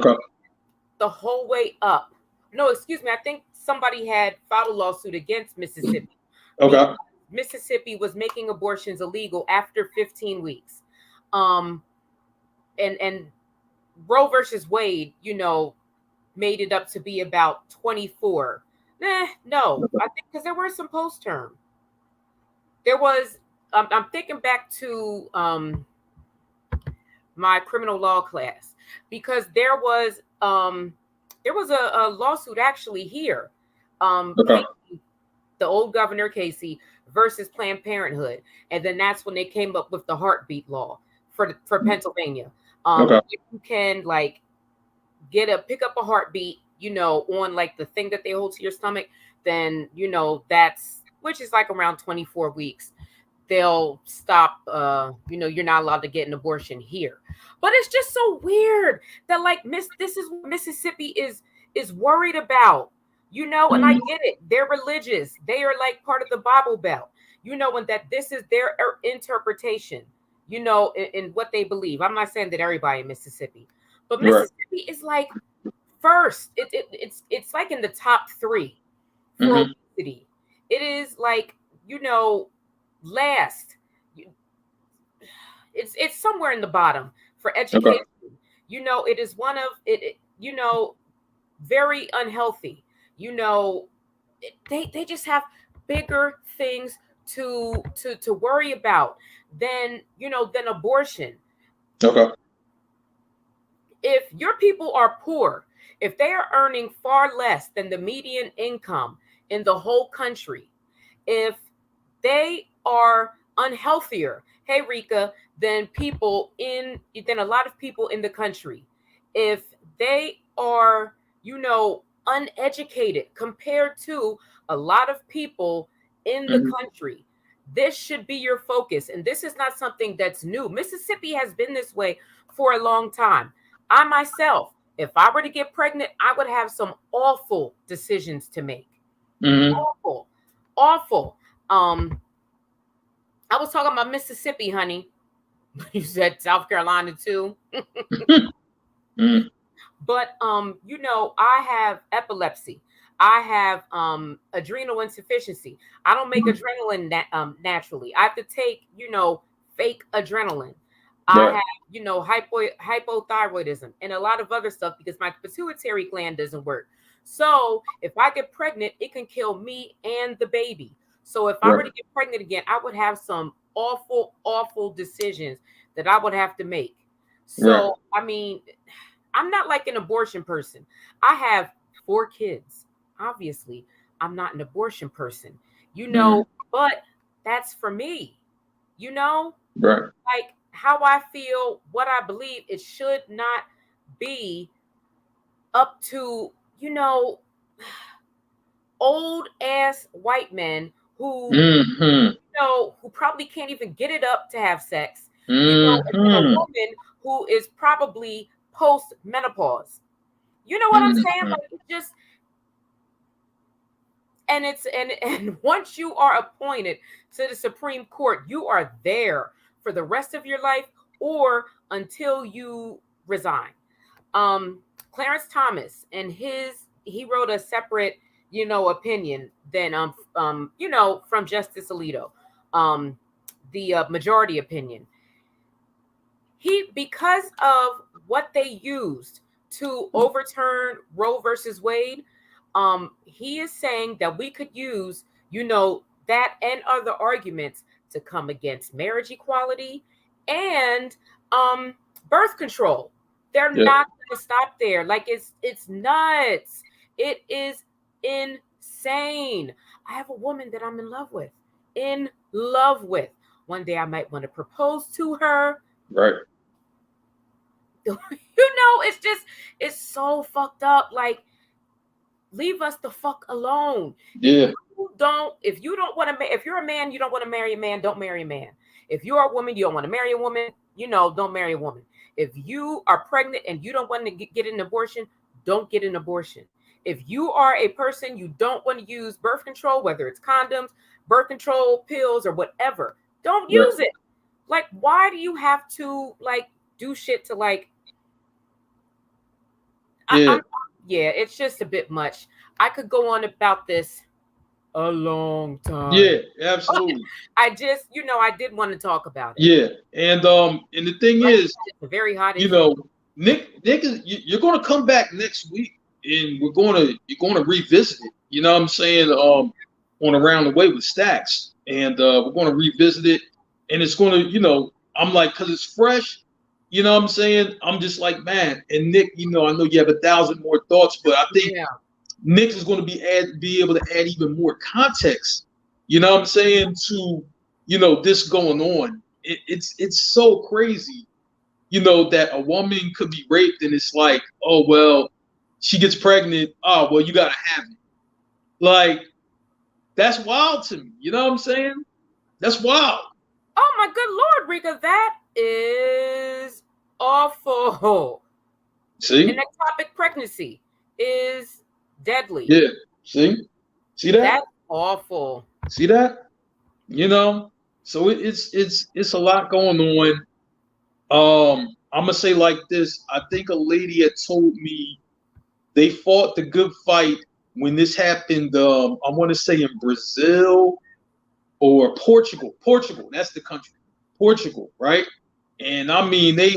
the whole way up. No, excuse me. I think somebody had filed a lawsuit against Mississippi. Okay. Mississippi was making abortions illegal after 15 weeks. And Roe versus Wade, made it up to be about 24. No, I think because there were some post-term. There was, I'm thinking back to my criminal law class, because there was a lawsuit actually here. Casey, the old Governor Casey versus Planned Parenthood. And then that's when they came up with the heartbeat law for Pennsylvania. If you can pick up a heartbeat, on like the thing that they hold to your stomach, then, which is like around 24 weeks, they'll stop, you're not allowed to get an abortion here. But it's just so weird that this is what Mississippi is worried about, and I get it. They're religious. They are like part of the Bible Belt, and that this is their interpretation, in what they believe. I'm not saying that everybody in Mississippi, but Mississippi is like first. It's like in the top 3 for obesity. It is like, last. It's somewhere in the bottom for education. It is one of it. Very unhealthy. They just have bigger things to worry about than abortion. Okay. If your people are poor, if they are earning far less than the median income in the whole country, if they are unhealthier, hey Rika, than a lot of people in the country, if they are, uneducated compared to a lot of people in the country, this should be your focus. And this is not something that's new. Mississippi has been this way for a long time. I myself, if I were to get pregnant, I would have some awful decisions to make. Awful. I was talking about Mississippi, honey. You said South Carolina too. But I have epilepsy. I have adrenal insufficiency. I don't make adrenaline naturally. I have to take, fake adrenaline. I have, hypothyroidism and a lot of other stuff because my pituitary gland doesn't work. So if I get pregnant, it can kill me and the baby. So if I were to get pregnant again, I would have some awful, awful decisions that I would have to make. So, I mean, I'm not like an abortion person. I have 4 kids. Obviously, I'm not an abortion person, but that's for me, like how I feel, what I believe. It should not be up to, old ass white men who, who probably can't even get it up to have sex. A woman who is probably post menopause. You know what I'm saying? Like, it's just, and once you are appointed to the Supreme Court, you are there for the rest of your life or until you resign. Clarence Thomas and he wrote a separate, opinion than from Justice Alito, the majority opinion. Because of what they used to overturn Roe versus Wade, he is saying that we could use, that and other arguments to come against marriage equality and birth control. They're not going to stop there. Like, it's nuts. It is insane. I have a woman that I'm in love with. One day I might want to propose to her. Right. It's so fucked up. Like, leave us the fuck alone. Yeah. If you're a man, you don't want to marry a man, don't marry a man. If you're a woman, you don't want to marry a woman, don't marry a woman. If you are pregnant and you don't want to get an abortion, don't get an abortion. If you are a person, you don't want to use birth control, whether it's condoms, birth control pills, or whatever, don't use it. Like, why do you have to do shit to Yeah, it's just a bit much. I could go on about this a long time. Yeah, absolutely. I just, I did want to talk about it. Yeah, and the thing is, it's a very hot issue. Nick is you're going to come back next week, and you're going to revisit it. You know what I'm saying? On Around the Way with Stacks, and we're going to revisit it, and it's going to, I'm like, because it's fresh. You know what I'm saying? I'm just like, man, and Nick, I know you have 1,000 more thoughts, but I think Nick is going to be able to add even more context. You know what I'm saying, to this going on. It's so crazy, that a woman could be raped, and it's like, oh well, she gets pregnant. Oh well, you gotta have it. Like, that's wild to me. You know what I'm saying? That's wild. Oh my good Lord, Rika, that is awful. See? And ectopic pregnancy is deadly. Yeah. See that? That's awful. See that? So it's a lot going on. I'm gonna say like this. I think a lady had told me they fought the good fight when this happened. I want to say in Brazil or Portugal. Portugal, that's the country. Portugal, right? And I mean, they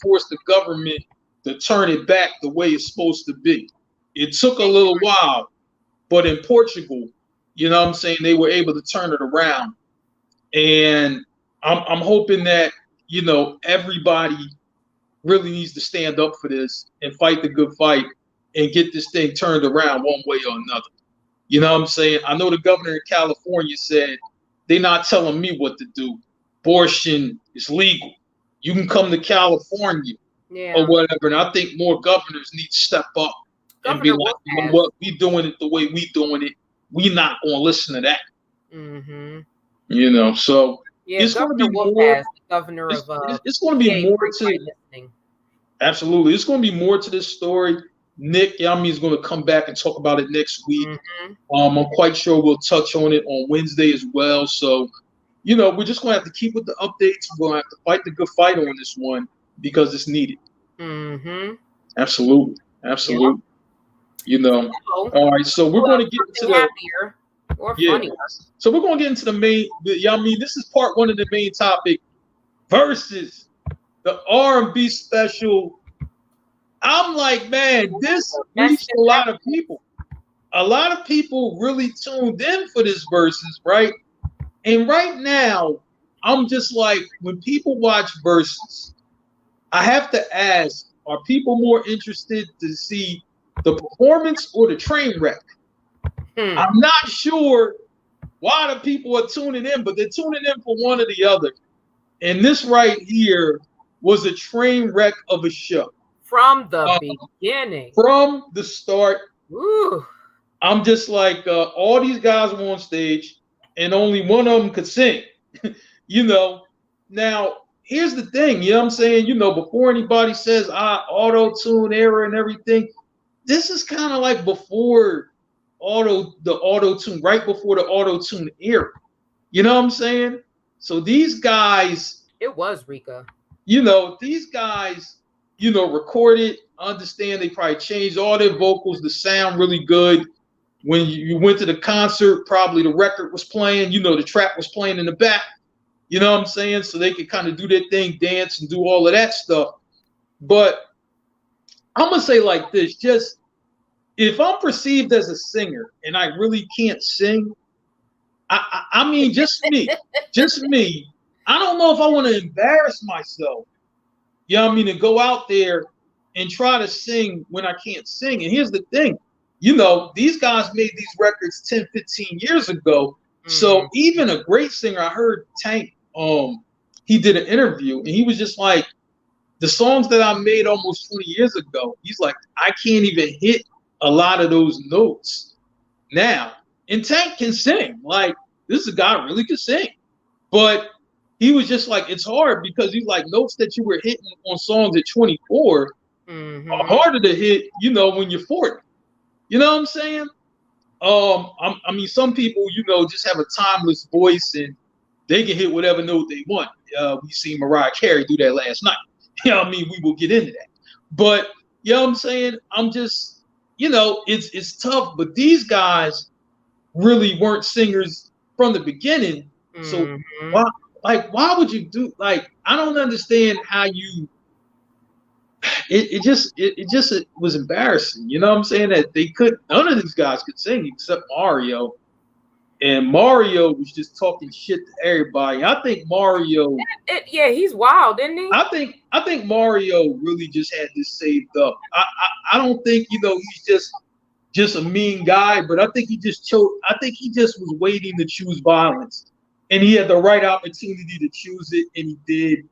forced the government to turn it back the way it's supposed to be. It took a little while, but in Portugal, you know what I'm saying, they were able to turn it around. And I'm hoping that, everybody really needs to stand up for this and fight the good fight and get this thing turned around one way or another. You know what I'm saying? I know the governor of California said, they're not telling me what to do. Abortion is legal. You can come to California or whatever. And I think more governors need to step up and be like, you know what, we doing it the way we doing it. We not going to listen to that. Mm-hmm. So it's going to be more. Governor of it's going to be more to. Absolutely, it's going to be more to this story. Nick Yami is going to come back and talk about it next week. I'm quite sure we'll touch on it on Wednesday as well. So, we're just going to have to keep with the updates. We're going to have to fight the good fight on this one because it's needed. Absolutely. All right. So we're going to get into the happier or funnier. So we're going to get into the main. This is part one of the main topic versus the R&B special. I'm like, man, this reached a lot of people. A lot of people really tuned in for this versus, right? And right now, I'm just like, when people watch versus, I have to ask, are people more interested to see the performance or the train wreck? I'm not sure why the people are tuning in, but they're tuning in for one or the other. And this right here was a train wreck of a show. From the beginning. From the start. Ooh. I'm just like, all these guys were on stage and only one of them could sing. Now, here's the thing, you know what I'm saying? Before anybody says, auto-tune era and everything, this is kind of like before the auto-tune, right before the auto-tune era. You know what I'm saying? So these guys. It was, Rika. These guys, recorded, understand they probably changed all their vocals to sound really good. When you went to the concert, probably the record was playing, the track was playing in the back. You know what I'm saying? So they could kind of do their thing, dance and do all of that stuff. But I'm going to say like this, just if I'm perceived as a singer and I really can't sing, I mean, just me, I don't know if I want to embarrass myself, you know what I mean, and go out there and try to sing when I can't sing. And here's the thing, these guys made these records 10, 15 years ago. So even a great singer, I heard Tank, he did an interview and he was just like, the songs that I made almost 20 years ago, he's like, I can't even hit a lot of those notes now. And Tank can sing. Like, this is a guy who really can sing. But he was just like, it's hard because he's like, notes that you were hitting on songs at 24 are harder to hit, when you're 40. You know what I'm saying? I mean, some people, just have a timeless voice and they can hit whatever note they want. We seen Mariah Carey do that last night. You know what I mean? We will get into that. But You know what I'm saying? I'm just, it's tough, but these guys really weren't singers from the beginning. So why would you do, like, I don't understand how you, it was embarrassing. You know what I'm saying? That none of these guys could sing except Mario. And Mario was just talking shit to everybody. I think Mario. Yeah, he's wild, isn't he? I think Mario really just had this saved up. I don't think he's just a mean guy, but I think he just chose. I think he just was waiting to choose violence, and he had the right opportunity to choose it, and he did.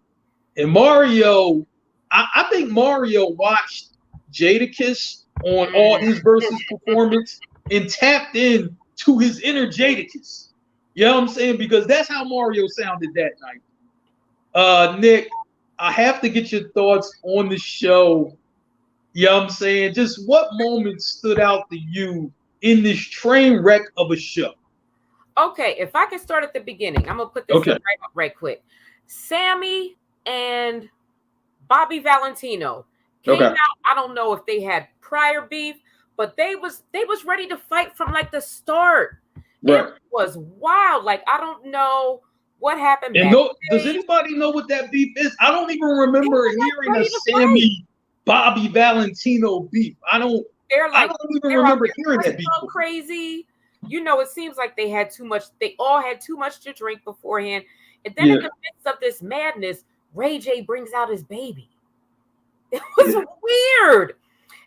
And Mario, I think Mario watched Jadakiss on all his versus performance and tapped in to his inner Jadakiss. You know what I'm saying? Because that's how Mario sounded that night. Nick, I have to get your thoughts on the show. You know what I'm saying? Just what moments stood out to you in this train wreck of a show? Okay, if I can start at the beginning, I'm gonna put this right quick. Sammy and Bobby Valentino came out. I don't know if they had prior beef, but they was ready to fight from like the start. Right. It was wild. Like, I don't know what happened. And does anybody know what that beef is? I don't even remember hearing a Sammy Bobby Valentino beef. I don't even remember hearing that beef. So crazy. It seems like they had too much. They all had too much to drink beforehand. And then in the midst of this madness, Ray J brings out his baby. It was weird.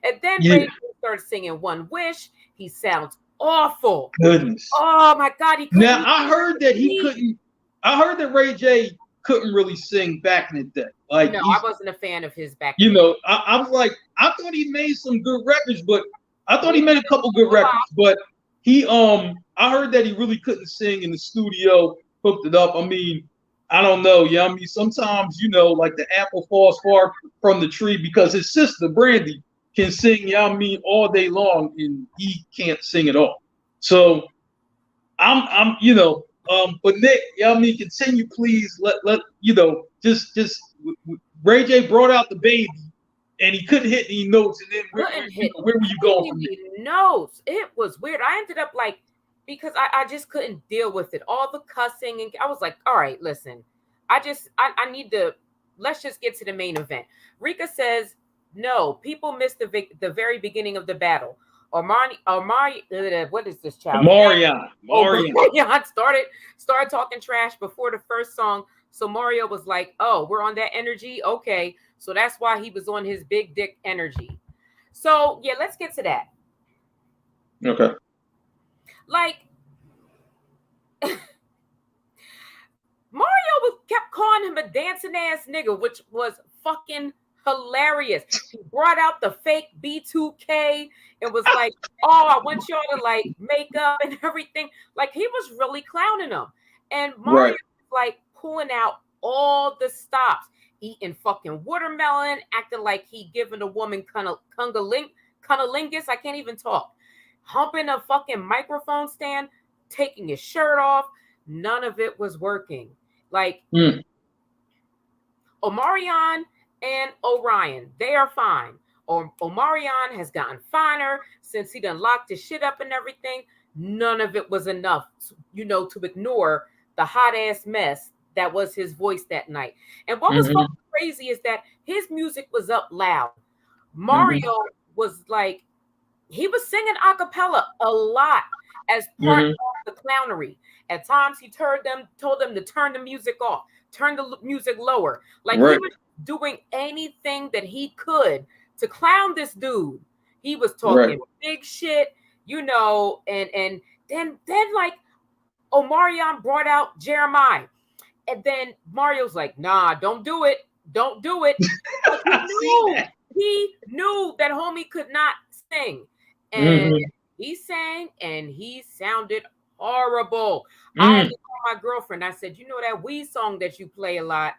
And then Ray J starts singing One Wish. He sounds awful. Goodness. Oh my God. Now I heard that Ray J couldn't really sing back in the day. Like, no, I wasn't a fan of his back. I was like, I thought he made some good records, but I thought he made a couple good records, but I heard that he really couldn't sing in the studio, hooked it up. I mean, I don't know. Yeah, I mean, sometimes, like the apple falls far from the tree because his sister, Brandy, can sing, all day long, and he can't sing at all. So but Nick, continue, please. Let just Ray J brought out the baby, and he couldn't hit any notes. And then where were you going from there? Notes. It was weird. I ended up because I just couldn't deal with it. All the cussing, and I was like, all right, listen, I need to, let's just get to the main event. Rika says, no, people missed the very beginning of the battle. What is this child? Omarion started talking trash before the first song. So Mario was like, oh, we're on that energy. Okay. So that's why he was on his big dick energy. So yeah, let's get to that. Okay. Like, Mario kept calling him a dancing ass nigga, which was fucking hilarious. He brought out the fake B2K and was like, oh, I want y'all to make up and everything. Like, he was really clowning them. And Mario was like pulling out all the stops, eating fucking watermelon, acting like he giving a woman cunnilingus. I can't even talk. Humping a fucking microphone stand, taking his shirt off. None of it was working. Like, Omarion and Orion, they are fine. Omarion has gotten finer since he done locked his shit up and everything. None of it was enough, to ignore the hot ass mess that was his voice that night. And what was fucking crazy is that his music was up loud. Mario was like, he was singing a cappella a lot as part of the clownery. At times he told them to turn the music off, turn the music lower. Like, he was doing anything that he could to clown this dude. He was talking big shit, and then like Omarion brought out Jeremiah. And then Mario's like, nah, don't do it. Don't do it. He knew that homie could not sing. And he sang and he sounded horrible. I had to call my girlfriend. I said, that Wii song that you play a lot,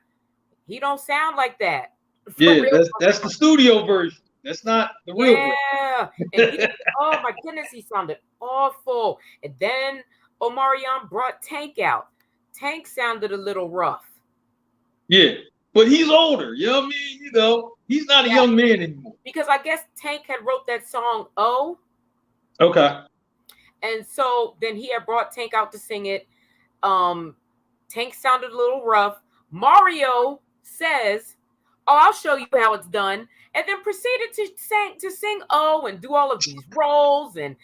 he don't sound like that. That's the studio version. That's not the real version. And oh my goodness, he sounded awful. And then Omarion brought Tank out. Tank sounded a little rough. Yeah, But he's older, you know what I mean? You know, he's not a young man anymore. Because I guess Tank had wrote that song, Oh. Okay. And so then he had brought Tank out to sing it. Tank sounded a little rough. Mario says, "Oh, I'll show you how it's done," and then proceeded to sing "Oh" and do all of these roles and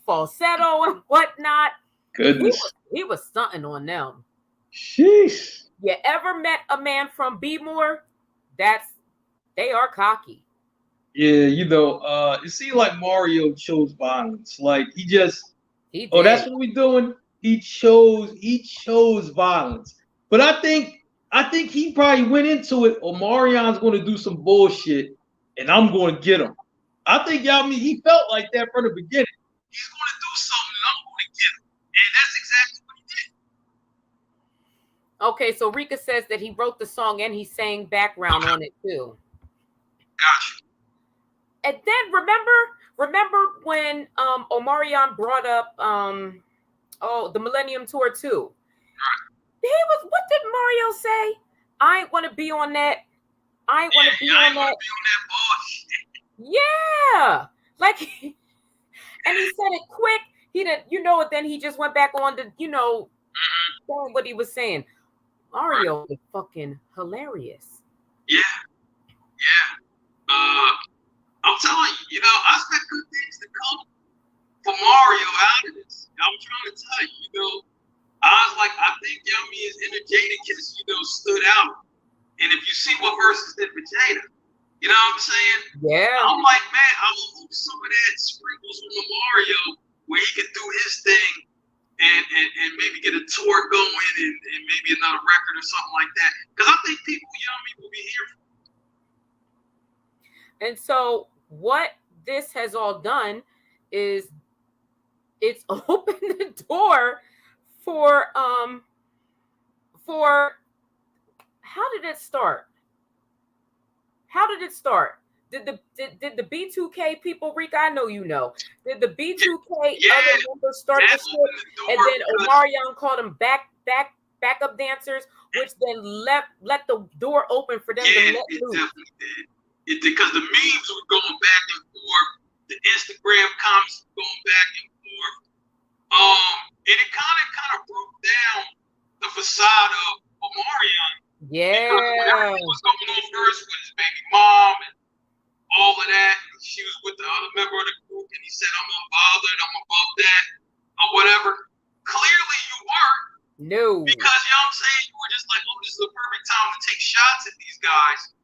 falsetto and whatnot. Goodness, he was stunting on them. Sheesh. You ever met a man from B-more? They are cocky. Yeah, you know, it seemed like Mario chose violence. Like he did. That's what we're doing. He chose violence. But I think he probably went into it, or Marion's going to do some bullshit, and I'm going to get him. I think he felt like that from the beginning. He's going to do something, and I'm going to get him, and that's exactly what he did. Okay, so Rika says that he wrote the song and he sang background on it too. Gotcha. And then remember when Omarion brought up the Millennium Tour too. What did Mario say? I ain't want to be on that. I ain't want to be on that bullshit. Yeah. Like and he said it quick. He didn't, then he just went back on to, saying what he was saying. Mario is fucking hilarious. Yeah. I'm telling you, I expect good things to come for Mario out of this. I'm trying to tell you, I was like, I think his energeticness, stood out. And if you see what verses did for Jada, you know what I'm saying? Yeah. I'm like, man, I hope some of that sprinkles on Mario where he can do his thing and maybe get a tour going and maybe another record or something like that. Because I think people, will be here for. And so what this has all done is it's opened the door for how did it start? Did the B2K people, Rika? I know you know. Did the B2K other members start the shit? And then Omarion called them backup dancers, which then let the door open for them to let loose. Definitely did. It did, because the memes were going back and forth, the Instagram comments were going back and forth. And it kind of broke down the facade of Omarion. Yeah. Because everything was going on first with his baby mom and all of that. She was with the other member of the group, and he said, I'm unbothered, I'm above that, or whatever. Clearly you weren't. No. Because, I'm saying, you were just like, oh, this is the perfect time to take shots at these guys.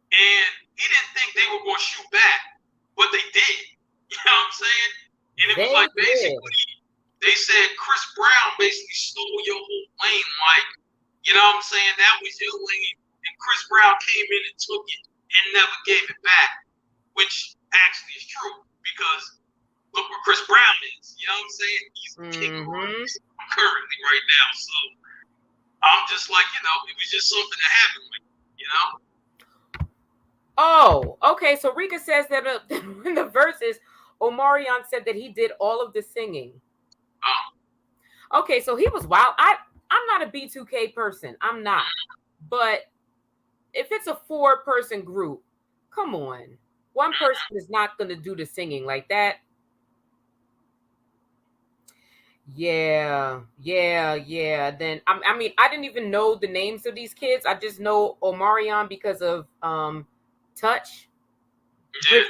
And he didn't think they were going to shoot back, but they did. You know what I'm saying? And it was like, basically, they said Chris Brown basically stole your whole lane. Like, you know what I'm saying? That was your lane. And Chris Brown came in and took it and never gave it back, which actually is true, because look where Chris Brown is. You know what I'm saying? He's the king currently right now. So I'm just like, it was just something that happened, Oh, okay. So Rika says that in the verses, Omarion said that he did all of the singing. Oh. Okay, so he was wild. I'm not a B2K person. I'm not. But if it's a 4-person group, come on. One person is not going to do the singing like that. Yeah. Then I mean, I didn't even know the names of these kids. I just know Omarion because of Touch. Yeah.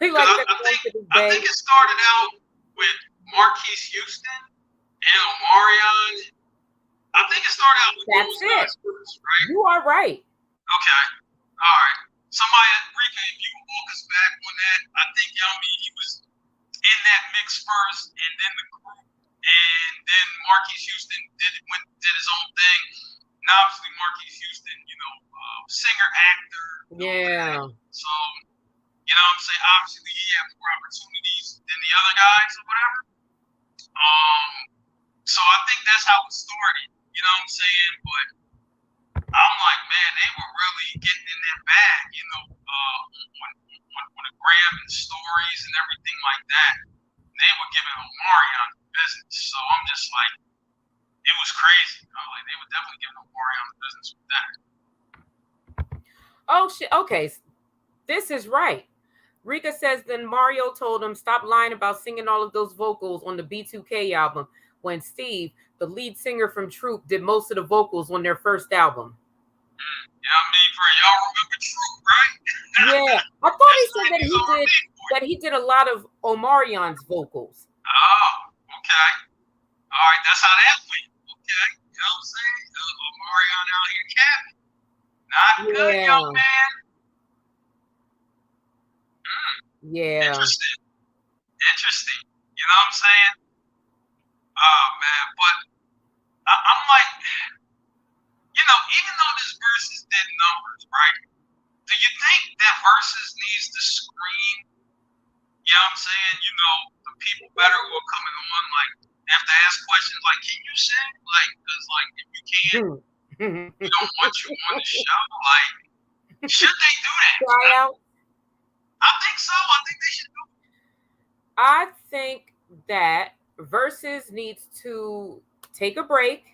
Really like that. I think it started out with Marquise Houston and Omarion. I think it started out with those guys first, right? You are right. Okay. All right. Somebody, Rika, if you can walk us back on that, I think he was in that mix first, and then the group, and then Marquise Houston did his own thing. And obviously, Marquise Houston, singer, actor. Yeah. So, what I'm saying? Obviously, he had more opportunities than the other guys or whatever. So I think that's how it started. You know what I'm saying? But I'm like, man, they were really getting in their bag, on the gram and stories and everything like that. They were giving Omarion the business. So I'm just like, it was crazy. I was like, they were definitely giving Omarion the business with that. Oh shit. Okay, this is right. Rika says then Mario told him stop lying about singing all of those vocals on the B2K album when Steve, the lead singer from Troop, did most of the vocals on their first album. Y'all remember Troop, right? Yeah, I thought he said that he did a lot of Omarion's vocals. Oh, okay. All right, that's how that went. Okay, you know what I'm saying? Omarion out here capping. Not good, young man. Yeah. Interesting. You know what I'm saying? Oh man, but I'm like, you know, even though this Versus did numbers, right? Do you think that Versus needs to scream? You know what I'm saying? You know, the people better who are coming on, like, have to ask questions like, can you sing? Like, because like if you can't, we don't want you on the show. Like, should they do that? Try out. I think so. I think they should do it. I think that Versus needs to take a break.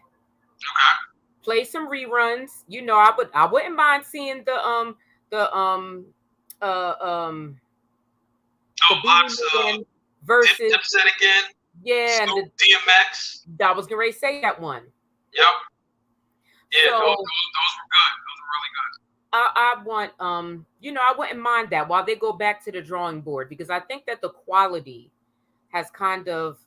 Okay. Play some reruns. You know, I wouldn't mind seeing the Box Versus Dipset again. Yeah, Snoop, DMX. I was getting ready to say that one. Yep. Yeah, so, those were good. Those were really good. I want you know, I wouldn't mind that while they go back to the drawing board because I think that the quality has kind of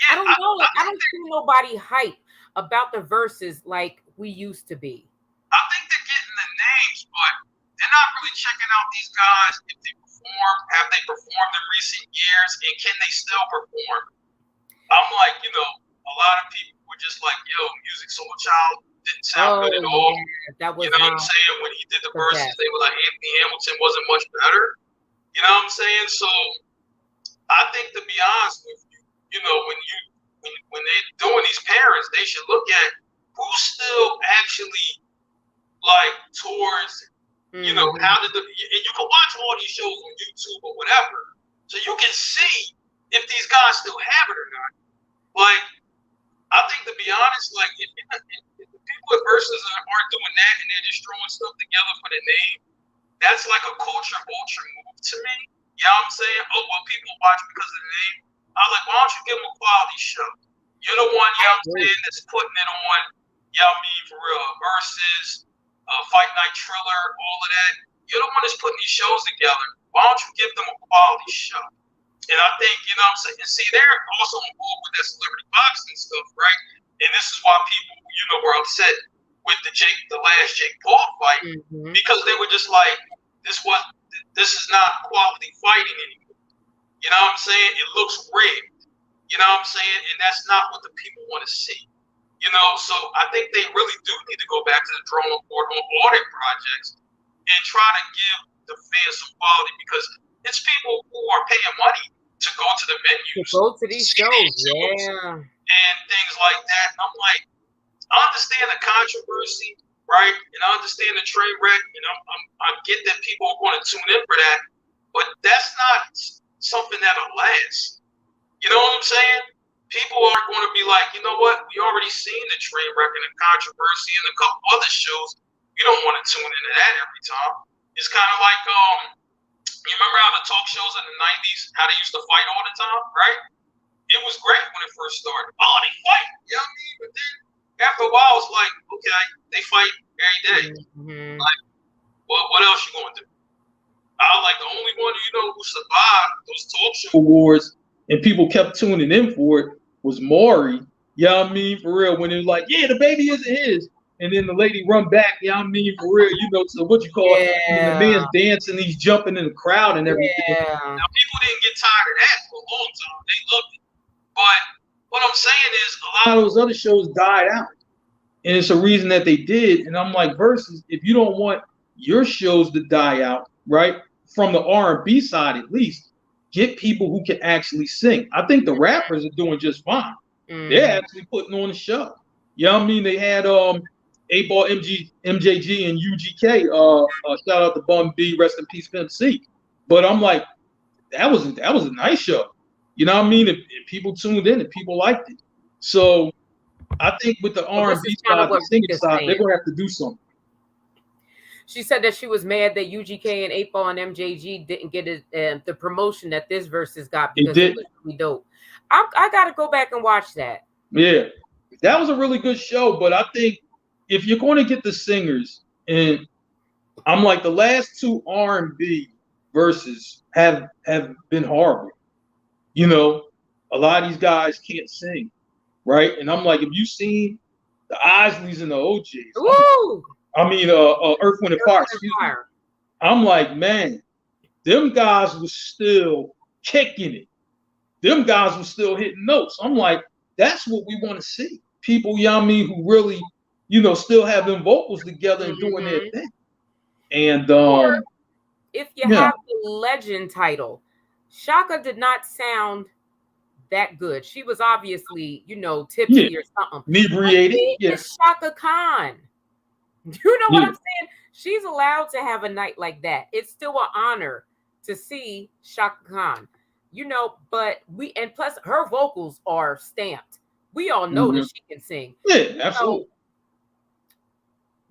I don't know. I don't see nobody hype about the Verses like we used to be. I think they're getting the names, but they're not really checking out these guys if they perform. Have they performed in recent years, and can they still perform? I'm like, you know, a lot of people were just like, "Yo, Music Soul Child didn't sound good at all." Yeah, that was you know what I'm saying? When he did the Verses, they were like, Anthony Hamilton wasn't much better. You know what I'm saying? So I think, to be honest with you, you know, when they're doing these pairings, they should look at who's still actually like towards, you know, how did and you can watch all these shows on YouTube or whatever, so you can see if these guys still have it or not. Like, I think, to be honest, like if the people at Versus aren't doing that and they're just throwing stuff together for the name, that's like a culture vulture move to me. You know what I'm saying? Oh, well, people watch because of the name. I'm like, why don't you give them a quality show? You're the one, you know what I'm saying, that's putting it on, you know what I mean, for real, Versus, Fight Night Triller, all of that. You're the one that's putting these shows together. Why don't you give them a quality show? And I think, you know what I'm saying, and see, they're also involved with that celebrity boxing stuff, right? And this is why people, you know, were upset with the last Jake Paul fight, because they were just like, this is not quality fighting anymore. You know what I'm saying? It looks rigged. You know what I'm saying? And that's not what the people want to see. You know, so I think they really do need to go back to the drawing board on all their projects and try to give the fans some quality, because it's people who are paying money to go to the venues, to go to these shows, and things like that. And I'm like, I understand the controversy, right? And I understand the train wreck, and I get that people are going to tune in for that, but that's not something that'll last. You know what I'm saying? People are going to be like, you know what? We already seen the train wreck and the controversy and a couple other shows. You don't want to tune into that every time. It's kind of like, you remember how the talk shows in the 90s, how they used to fight all the time, right? It was great when it first started. Oh, they fight. You know what I mean? But then after a while, it's like, okay, they fight every day. Like, what else you going to do? I like the only one, you know, who survived those talk show awards and people kept tuning in for it was Maury. You know what I mean? For real. When it was like, yeah, the baby isn't his. And then the lady run back, you know what I mean? For real, you know, so what you call it. And the man's dancing, he's jumping in the crowd and everything. Now, people didn't get tired of that for a long time. They loved it. But what I'm saying is a lot of those other shows died out. And it's a reason that they did. And I'm like, Versus, if you don't want your shows to die out, right, from the R&B side at least, get people who can actually sing. I think the rappers are doing just fine. They're actually putting on a show. You know what I mean? They had 8-Ball MJG and UGK. Shout out to Bun B, rest in peace, Pimp C. But I'm like, that was a nice show. You know what I mean? If people tuned in and people liked it. So I think with the R&B side, the singing side, they're gonna have to do something. She said that she was mad that UGK and 8 Ball and MJG didn't get the promotion that this versus got because it was really dope. I got to go back and watch that. Yeah, that was a really good show. But I think if you're going to get the singers, and I'm like, the last two R&B verses have been horrible. You know, a lot of these guys can't sing, right? And I'm like, if you seen the Isleys and the OJs, Earth, Wind, and Fire. I'm like, man, them guys was still kicking it. Them guys were still hitting notes. I'm like, that's what we want to see. People, you know what I mean, who really, still have them vocals together and doing their thing. And if you have the legend title, Shaka did not sound that good. She was obviously, tipsy or something. Inebriated. It's Shaka Khan. You know what I'm saying? She's allowed to have a night like that. It's still an honor to see Shaka Khan. But plus her vocals are stamped. We all know that she can sing. Yeah, absolutely.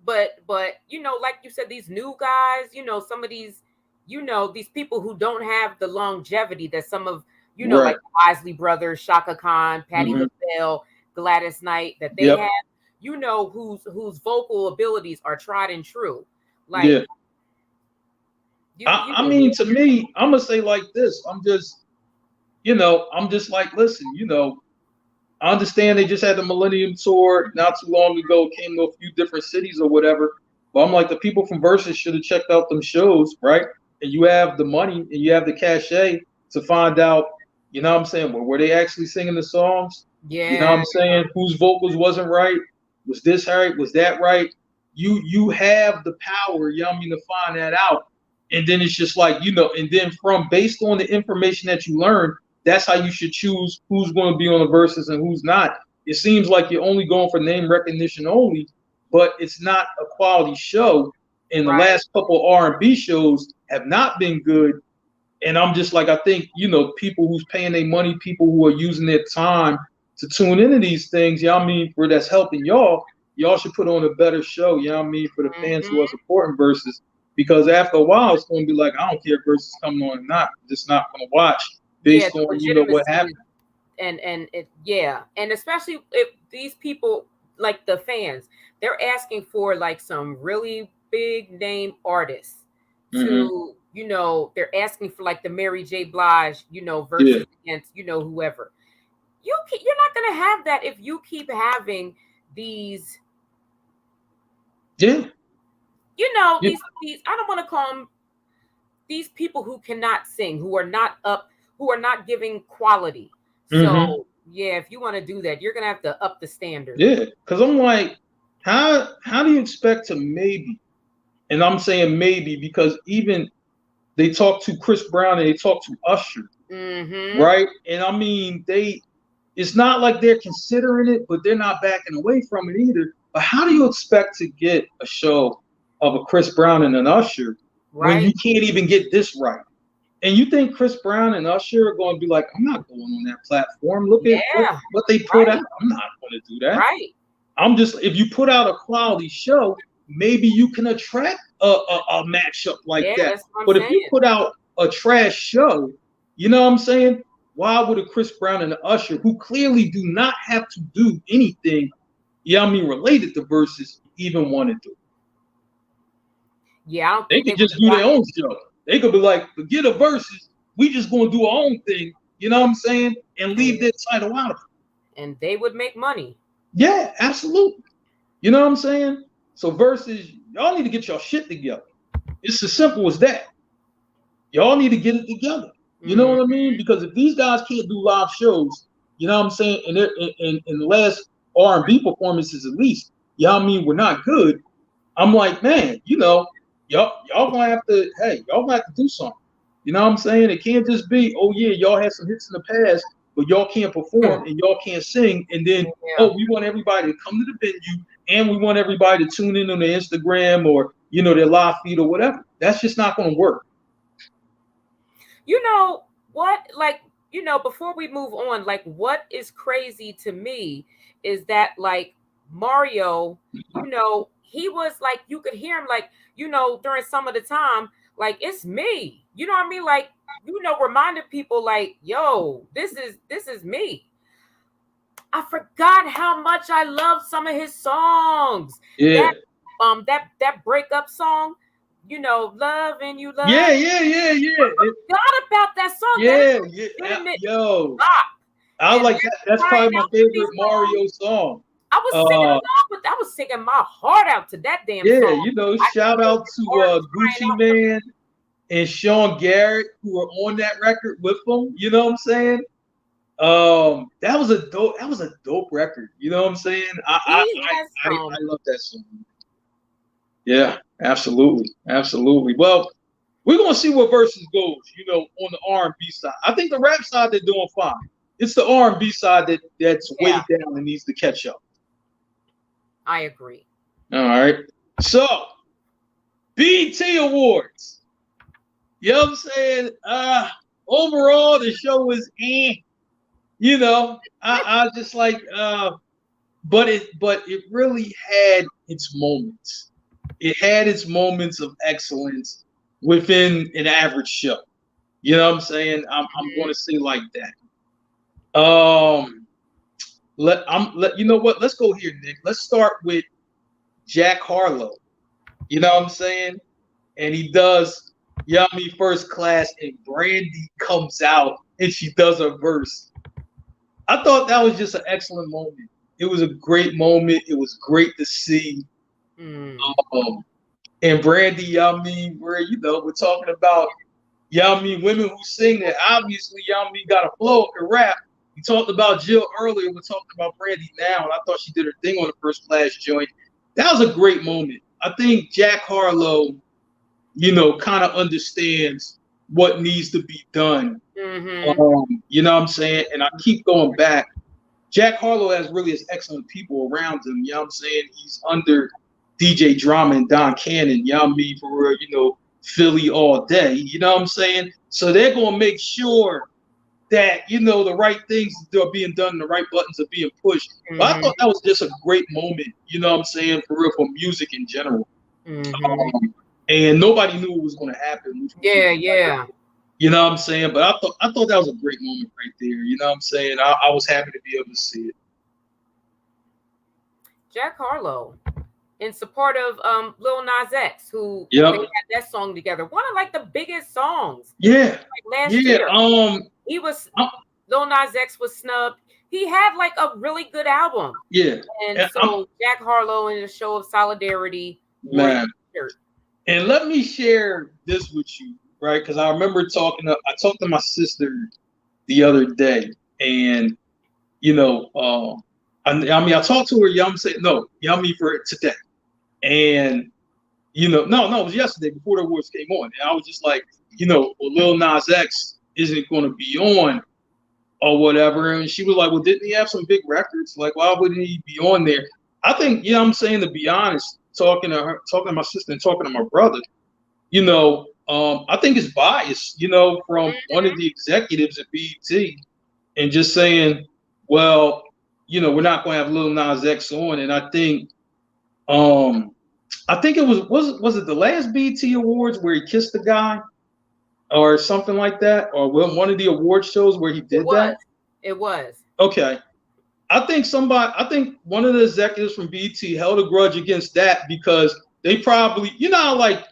But like you said, these new guys, some of these, these people who don't have the longevity that some of, like the Isley Brothers, Shaka Khan, Patti LaBelle, Gladys Knight, that they have, whose vocal abilities are tried and true. Like, I mean, to me, I'm gonna say like this. I'm just like, listen, I understand they just had the Millennium Tour not too long ago, came to a few different cities or whatever. But I'm like, the people from Versus should have checked out them shows, right? And you have the money and you have the cachet to find out, you know what I'm saying? Were they actually singing the songs? Yeah. You know what I'm saying? Whose vocals wasn't right? Was this right? Was that right? You have the power, you know what I mean, to find that out. And then it's just like, and then based on the information that you learn, that's how you should choose who's going to be on the verses and who's not. It seems like you're only going for name recognition only, but it's not a quality show. And the last couple R&B shows have not been good. And I'm just like, I think, people who's paying their money, people who are using their time to tune into these things, you know what I mean, for that's helping y'all should put on a better show, you know what I mean, for the fans who are supporting verses. Because after a while, it's going to be like, I don't care if verses coming on or not. I'm just not going to watch based on, what happened. And especially if these people, like the fans, they're asking for like some really big name artists to, they're asking for like the Mary J. Blige, versus against, whoever. You're not going to have that if you keep having these. Yeah. These I don't want to call them these people who cannot sing, who are not giving quality. So if you want to do that, you're gonna have to up the standard. Yeah, because I'm like, how do you expect to maybe? And I'm saying maybe because even they talk to Chris Brown and they talk to Usher, right? And I mean, it's not like they're considering it, but they're not backing away from it either. But how do you expect to get a show of a Chris Brown and an Usher when you can't even get this right? And you think Chris Brown and Usher are going to be like, I'm not going on that platform. Look at what they put out. I'm not going to do that. Right. If you put out a quality show, maybe you can attract a matchup like that. But if you put out a trash show, you know what I'm saying? Why would a Chris Brown and an Usher, who clearly do not have to do anything, related to verses, even want to do? Yeah, I don't they think could just do their own show. They could be like, forget a verses, we just gonna do our own thing, you know what I'm saying? And leave their title out of it. And they would make money. Yeah, absolutely. You know what I'm saying? So versus, y'all need to get y'all shit together. It's as simple as that. Y'all need to get it together. You know what I mean? Because if these guys can't do live shows, you know what I'm saying, and in the last R&B performances at least, we're not good. I'm like, man, y'all gonna have to, y'all gonna have to do something. You know what I'm saying? It can't just be, oh yeah, y'all had some hits in the past, but y'all can't perform and y'all can't sing, and then we want everybody to come to the venue and we want everybody to tune in on their Instagram or their live feed or whatever. That's just not gonna work. You know what? Like, before we move on, like what is crazy to me is that like Mario, he was like, you could hear him like, during some of the time, like, it's me. You know what I mean? Like, reminding people like, yo, this is me. I forgot how much I love some of his songs. Yeah. That breakup song, loving you, love. Yeah. I forgot about that song. Yeah. Yo. I like that. That's probably my favorite Mario song. I was singing along with. I was singing my heart out to that damn song. Yeah, shout out to Gucci Mane and Sean Garrett, who were on that record with him. You know what I'm saying? That was a dope record. You know what I'm saying? I love that song. Yeah, absolutely. Well, we're gonna see where Versus goes, on the R&B side. I think the rap side they're doing fine. It's the R&B side that's way down and needs to catch up. I agree. All right. So, BET Awards. You know what I'm saying? Overall, the show was I just like but it really had its moments. It had its moments of excellence within an average show. You know what I'm saying? I'm going to say like that. You know what? Let's go here, Nick. Let's start with Jack Harlow. You know what I'm saying? And he does Yummy First Class, and Brandy comes out and she does her verse. I thought that was just an excellent moment. It was a great moment. It was great to see. And Brandy, Yummy, we're talking about Yummy women who sing that. Obviously, Yummy got a flow, can rap. We talked about Jill earlier. We're talking about Brandy now, and I thought she did her thing on the First Class joint. That was a great moment. I think Jack Harlow, kind of understands what needs to be done. You know what I'm saying? And I keep going back. Jack Harlow has excellent people around him. You know what I'm saying? He's under DJ Drama and Don Cannon. You know what I mean? For Philly all day. You know what I'm saying? So they're going to make sure that, the right things are being done, the right buttons are being pushed. But I thought that was just a great moment, you know what I'm saying, for real, for music in general. And nobody knew it was going to happen. Yeah. You know what I'm saying? But I thought that was a great moment right there. You know what I'm saying? I was happy to be able to see it. Jack Harlow, in support of Lil Nas X, who they had that song together. One of like the biggest songs. Yeah. Last year. He was Lil Nas X was snubbed. He had like a really good album. Yeah. And so Jack Harlow in a show of solidarity. Man. And let me share this with you, right? Because I remember I talked to my sister the other day, and I talked to her, Yummy for today. And no, it was yesterday before the awards came on. And I was just like, Lil Nas X isn't going to be on or whatever. And she was like, well, didn't he have some big records? Like, why wouldn't he be on there? I think, I'm saying, to be honest, talking to my sister and talking to my brother, I think it's biased, from one of the executives at BET, and just saying, well, we're not going to have Lil Nas X on. And I think it was it the last BET Awards where he kissed the guy or something like that, or one of the award shows where he did that? It was. Okay. I think one of the executives from BET held a grudge against that, because they probably, like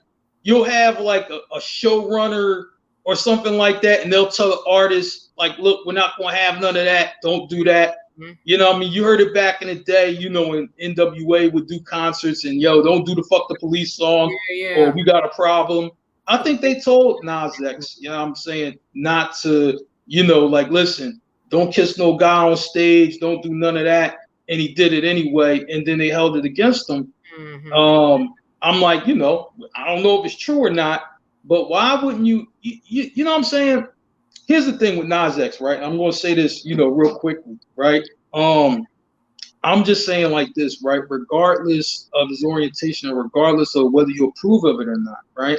you'll have like a showrunner or something like that, and they'll tell the artist, like, look, we're not going to have none of that. Don't do that. You know what I mean? You heard it back in the day, when NWA would do concerts and, don't do the Fuck the Police song, or we got a problem. I think they told Nas X, you know what I'm saying, not to, like, listen, don't kiss no guy on stage, don't do none of that. And he did it anyway, and then they held it against him. I'm like, I don't know if it's true or not, but why wouldn't you know what I'm saying? Here's the thing with Nas X, right? I'm going to say this, real quickly, right? I'm just saying like this, right? Regardless of his orientation, or regardless of whether you approve of it or not, right?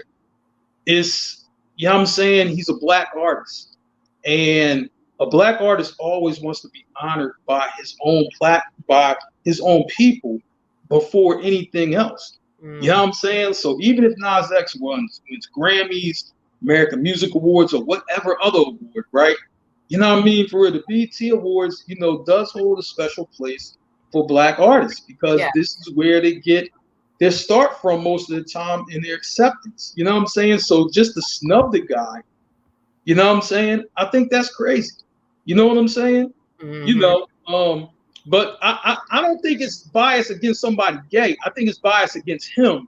It's, I'm saying, he's a black artist, and a black artist always wants to be honored by his own people. before anything else. You know what I'm saying? So even if Nas X wins Grammys, American Music Awards, or whatever other award, right? You know what I mean? For the BET Awards, does hold a special place for Black artists because this is where they get their start from most of the time in their acceptance. You know what I'm saying? So just to snub the guy, you know what I'm saying? I think that's crazy. You know what I'm saying? But I don't think it's biased against somebody gay. I think it's biased against him.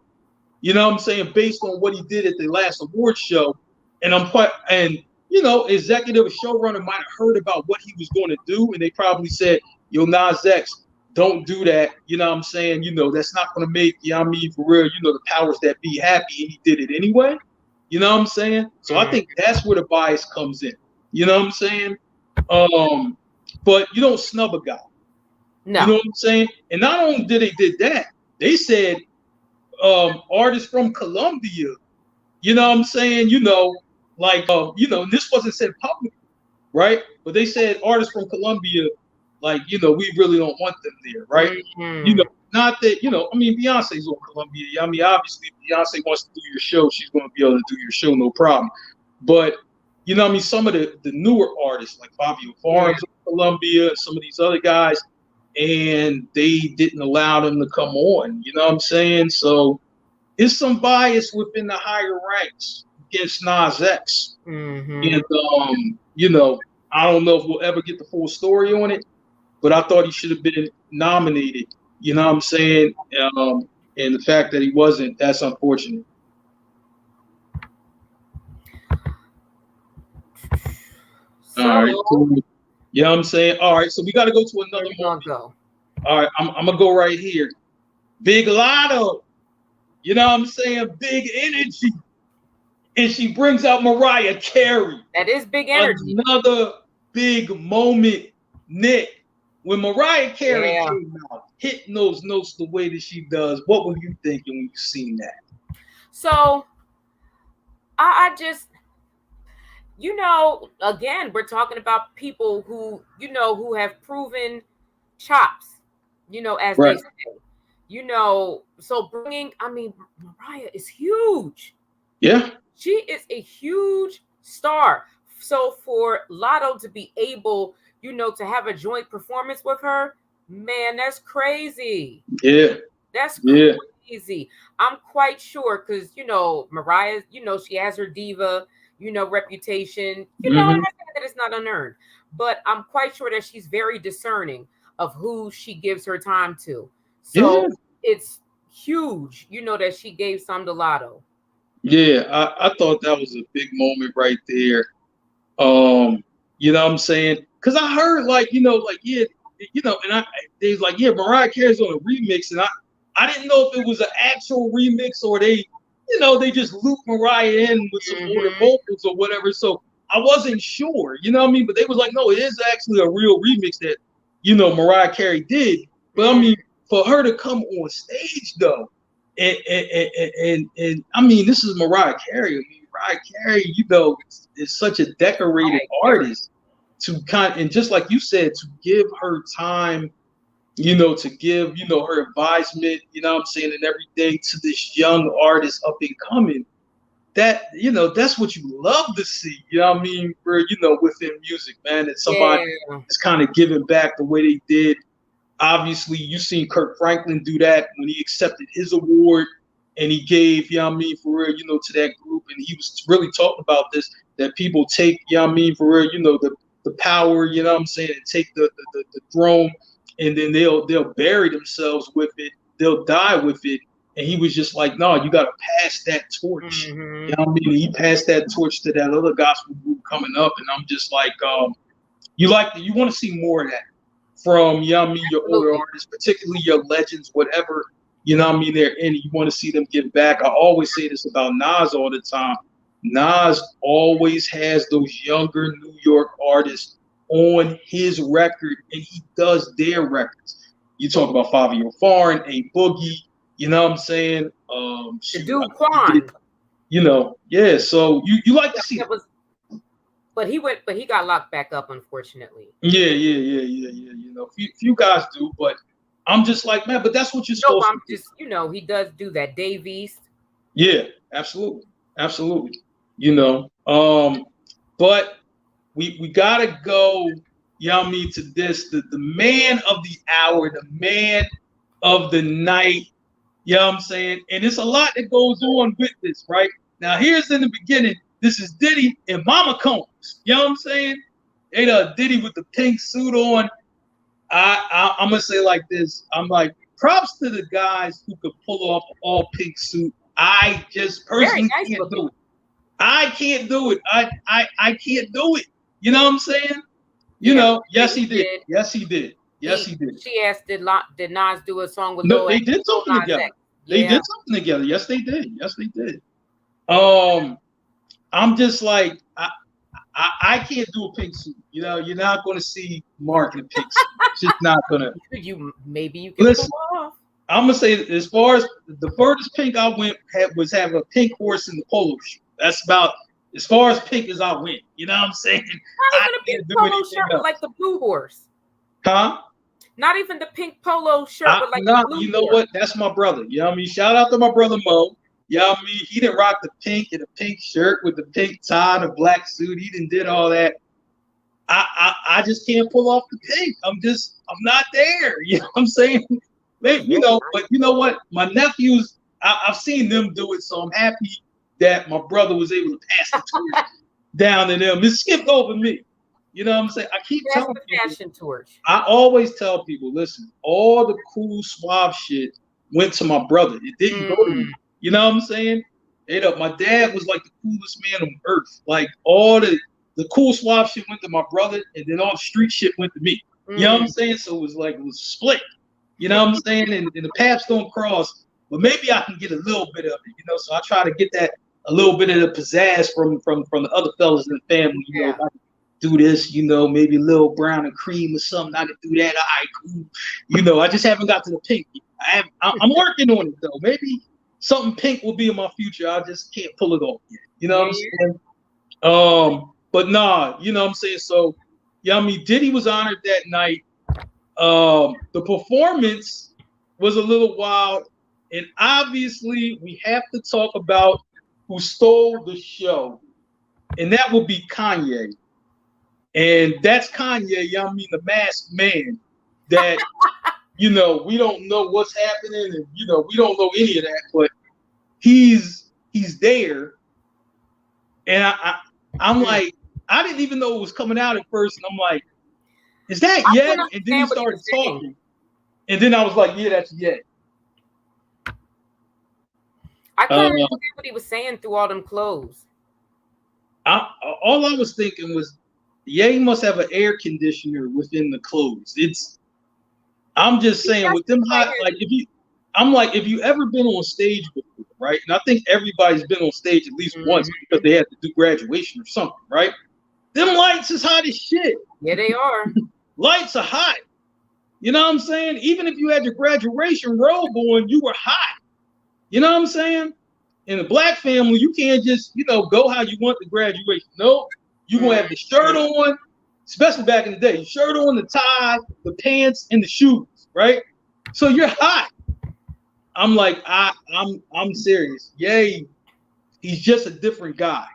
You know what I'm saying? Based on what he did at the last award show. And executive showrunner might have heard about what he was going to do. And they probably said, yo, Nas X, don't do that. You know what I'm saying? That's not going to make, for real, the powers that be happy. And he did it anyway. You know what I'm saying? So I think that's where the bias comes in. You know what I'm saying? But you don't snub a guy. No. You know what I'm saying? And not only did they did that, they said artists from Colombia, you know what I'm saying? This wasn't said publicly, right? But they said artists from Colombia, we really don't want them there, right? Not that, Beyonce's on Colombia. Obviously, if Beyonce wants to do your show, she's going to be able to do your show, no problem. But, some of the newer artists, like Fabio Farms from Colombia, and some of these other guys, and they didn't allow them to come on. You know what I'm saying? So it's some bias within the higher ranks against Nas X. And, I don't know if we'll ever get the full story on it, but I thought he should have been nominated. You know what I'm saying? And the fact that he wasn't, that's unfortunate. So, all right, cool. You know what I'm saying? All right, so we got to go to another one. All right, I'm going to go right here. Big Lotto. You know what I'm saying? Big energy. And she brings out Mariah Carey. That is big energy. Another big moment, Nick. When Mariah Carey came out, hitting those notes the way that she does, what were you thinking when you seen that? So, I just... again, we're talking about people who, who have proven chops, as they say, so Mariah is huge. Yeah. She is a huge star. So for Lotto to be able, to have a joint performance with her, man, that's crazy. Yeah. That's crazy. I'm quite sure because, Mariah, she has her diva, reputation, I'm not saying that it's not unearned, but I'm quite sure that she's very discerning of who she gives her time to. So it's huge, that she gave some to Lotto. Yeah, I thought that was a big moment right there. You know what I'm saying? Because I heard they was like, Mariah Carey's on a remix, and I didn't know if it was an actual remix or they just looped Mariah in with some more vocals or whatever. So I wasn't sure, you know what I mean? But they was like, no, it is actually a real remix that, Mariah Carey did. But for her to come on stage though, and this is Mariah Carey. Mariah Carey, is such a decorated artist and just like you said, to give her time, to give, her advisement, and everything to this young artist up and coming, that, that's what you love to see, within music, man, that somebody is kind of giving back the way they did. Obviously, you seen Kirk Franklin do that when he accepted his award and he gave, for real, to that group. And he was really talking about this, that people take, for real, the power, and take the throne, and then they'll bury themselves with it. They'll die with it. And he was just like, no, you got to pass that torch. He passed that torch to that other gospel group coming up. And I'm just like, you want to see more of that from, your older artists, particularly your legends, whatever, they're in. You want to see them give back. I always say this about Nas all the time. Nas always has those younger New York artists on his record, and he does their records. You talk about Fabio Foreign, A Boogie, you know what I'm saying? The dude Quan. So you like to see that. But he got locked back up, unfortunately. Yeah. Few guys do, but I'm just like, man, but that's what you're supposed to do. Just, he does do that. Dave East. Yeah, absolutely. But we gotta go, to this, the man of the hour, the man of the night, and it's a lot that goes on with this, right? Now, here's in the beginning, this is Diddy and Mama Combs, and Diddy with the pink suit on. I'm gonna say like this, I'm like, props to the guys who could pull off an all pink suit. I just personally can't do it. I can't do it. I can't do it. You know what I'm saying? Yes, he did. Yes, he did. Yes, he did. She asked, did Nas do a song with No, they did something together. They did something together. Yes, they did. Yes, they did. I'm just like, I can't do a pink suit. You're not going to see Marc in a pink suit. It's just not going to. Maybe you can listen. Pull off. I'm gonna say, as far as the furthest pink I went was have a pink horse in the polo shirt. That's about as far as pink as I went. You know what I'm saying? Not even a pink polo shirt with like the blue horse. Huh? Not even the pink polo shirt with like the blue You know horse. what? That's my brother. You know what I mean? Shout out to my brother Mo. You know what I mean? He didn't rock the pink and the pink shirt with the pink tie and the black suit. He didn't did all that. I just can't pull off the pink. I'm not there. You know what I'm saying? Maybe, but you know what? My nephews, I've seen them do it, so I'm happy that my brother was able to pass the torch down to them. It skipped over me. You know what I'm saying? I keep telling people. Fashion torch. I always tell people, listen, all the cool suave shit went to my brother. It didn't go to me. You know what I'm saying? My dad was like the coolest man on earth. Like all the cool suave shit went to my brother, and then all the street shit went to me. You know what I'm saying? So it was split. You know what I'm saying? And the paths don't cross, but maybe I can get a little bit of it, So I try to get that a little bit of the pizzazz from the other fellas in the family. If I do this, maybe a little brown and cream or something. I can do that. All right, cool. I just haven't got to the pink. I'm working on it though. Maybe something pink will be in my future. I just can't pull it off yet. You know what I'm saying? But nah, you know what I'm saying? So, Diddy was honored that night. The performance was a little wild, and obviously we have to talk about who stole the show, and that would be Kanye. And that's Kanye, the masked man that, we don't know what's happening, and, we don't know any of that, but he's there. And I'm like, I didn't even know it was coming out at first, and I'm like, is that Ye? And then he started talking. And then I was like, yeah, that's Ye. I couldn't understand what he was saying through all them clothes. All I was thinking was, Ye must have an air conditioner within the clothes. I'm just saying, with them hot, like if you ever been on stage before, right? And I think everybody's been on stage at least once because they had to do graduation or something, right? Them lights is hot as shit. Yeah, they are. Lights are hot. You know what I'm saying? Even if you had your graduation robe on, you were hot. You know what I'm saying? In a black family, you can't just, go how you want the graduation. No, you're going to have the shirt on, especially back in the day. Shirt on, the tie, the pants, and the shoes, right? So you're hot. I'm like, I'm serious. Yay, he's just a different guy.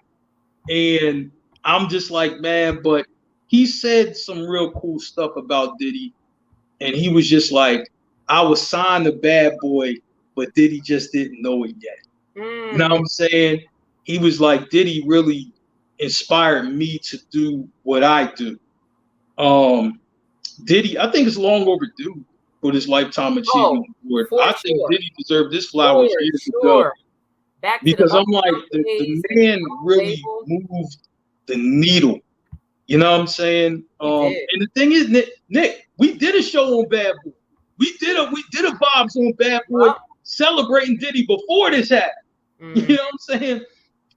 And I'm just like, man, but he said some real cool stuff about Diddy. And he was just like, I was signed to Bad Boy, but Diddy just didn't know it yet. You know what I'm saying? He was like, Diddy really inspired me to do what I do. Diddy, I think it's long overdue for this Lifetime Achievement Award. I think Diddy deserved this flowers years ago. Because I'm like, the man really moved the needle. You know what I'm saying? And the thing is, Nick, we did a show on Bad Boy. We did a vibes on Bad Boy celebrating Diddy before this happened. You know what I'm saying?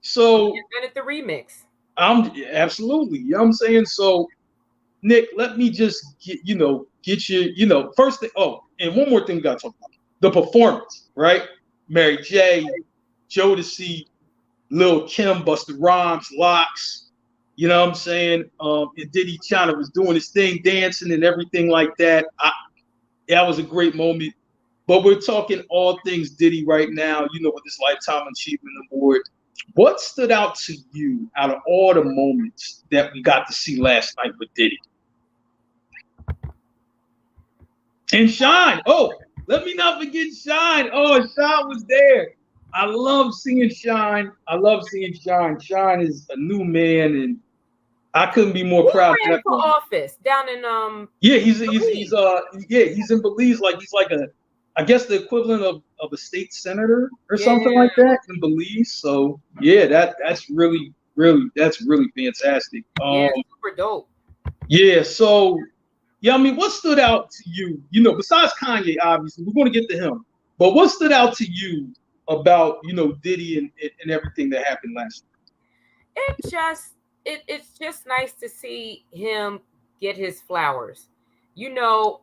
So you invented the remix. Absolutely. You know what I'm saying? So Nick, let me just get you, first thing. Oh, and one more thing we gotta talk about. The performance, right? Mary J, Jodeci, Lil Kim, Busta Rhymes, Locks, you know what I'm saying? And Diddy China was doing his thing, dancing and everything like that. that was a great moment. But we're talking all things Diddy right now, with this Lifetime Achievement Award. What stood out to you out of all the moments that we got to see last night with Diddy? And Shine. Oh, let me not forget Shine. Oh, Shine was there. I love seeing Shine. Shine is a new man, and I couldn't be more proud of that. For office down in he's in Belize. Like he's like I guess the equivalent of a state senator or something like that in Belize. So that's really fantastic. Super dope. Yeah. So I mean, what stood out to you? Besides Kanye, obviously, we're going to get to him. But what stood out to you about Diddy and everything that happened last night? It's just nice to see him get his flowers. A lot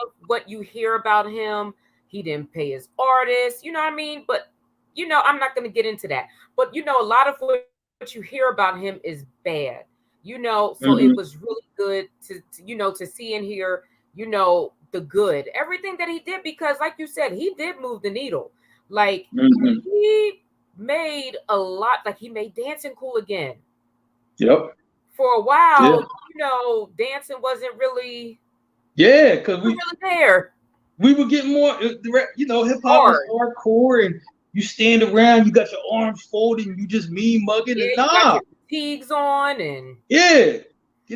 of what you hear about him, he didn't pay his artists, you know what I mean? But, I'm not going to get into that. But, a lot of what you hear about him is bad, so it was really good to see and hear, the good, everything that he did, because like you said, he did move the needle. Like he made a lot, like he made dancing cool again. Yep. For a while, dancing wasn't really. Yeah, because we really there. We were getting more, hip hop was hardcore, and you stand around, you got your arms folded, and you just mean mugging, and you got your fatigues on, and get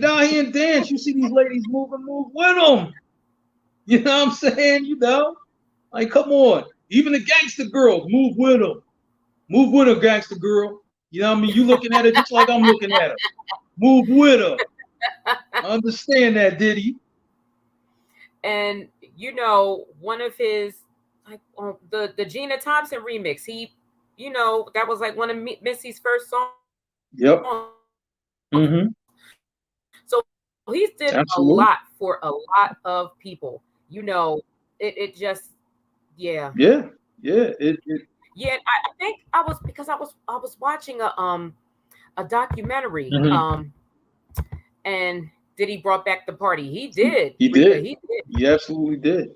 out here and dance. You see these ladies move with them. You know what I'm saying? Like come on, even the gangster girls move with them, gangster girl. You know what I mean? You looking at it just like I'm looking at her. Move with her. Understand that, Diddy. And one of his the Gina Thompson remix, he that was like one of Missy's first songs. Yep. So he's did a lot for a lot of people. It just Yeah. I think I was watching a documentary and Diddy brought back the party. He did. He did. He absolutely did.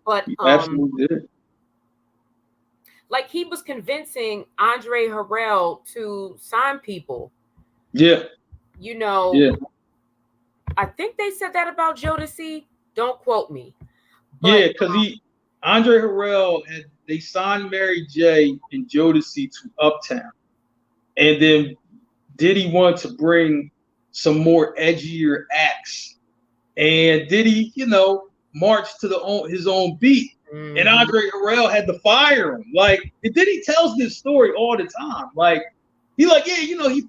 But he absolutely did. Like he was convincing Andre Harrell to sign people. Yeah. I think they said that about Jodeci. Don't quote me. But, because Andre Harrell they signed Mary J and Jodeci to Uptown, and then Diddy wanted to bring some more edgier acts, and Diddy, marched to his own beat, and Andre Harrell had to fire him. Like, and Diddy tells this story all the time. Like, he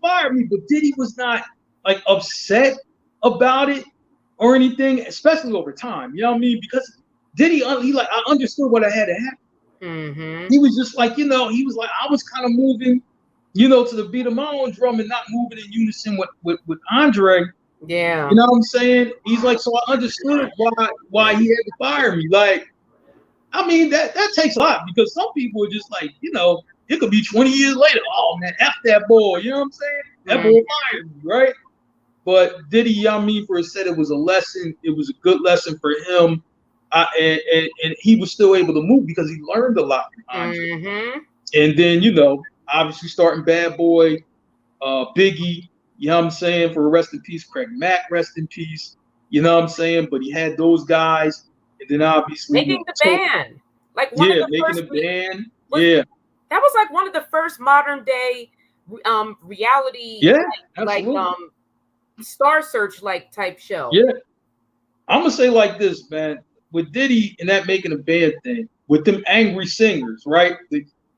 fired me, but Diddy was not like upset about it or anything, especially over time. You know what I mean? Because Diddy, I understood what I had to happen. He was just like, he was like, I was kind of moving, to the beat of my own drum and not moving in unison with Andre. Yeah. You know what I'm saying? He's like, so I understood why he had to fire me. Like, I mean, that takes a lot, because some people are just like, it could be 20 years later. Oh man, F that boy. You know what I'm saying? That boy fired me, right? But Diddy, said it was a lesson. It was a good lesson for him. And he was still able to move because he learned a lot from Andre. And then, obviously starting Bad Boy, Biggie, you know what I'm saying? For rest in peace, Craig Mack, rest in peace. You know what I'm saying? But he had those guys, and then obviously making the band, like one of the making first the band. That was like one of the first modern day reality, like Star Search like type show. Yeah, I'm gonna say like this, man. With Diddy and that making a band thing, with them angry singers, right?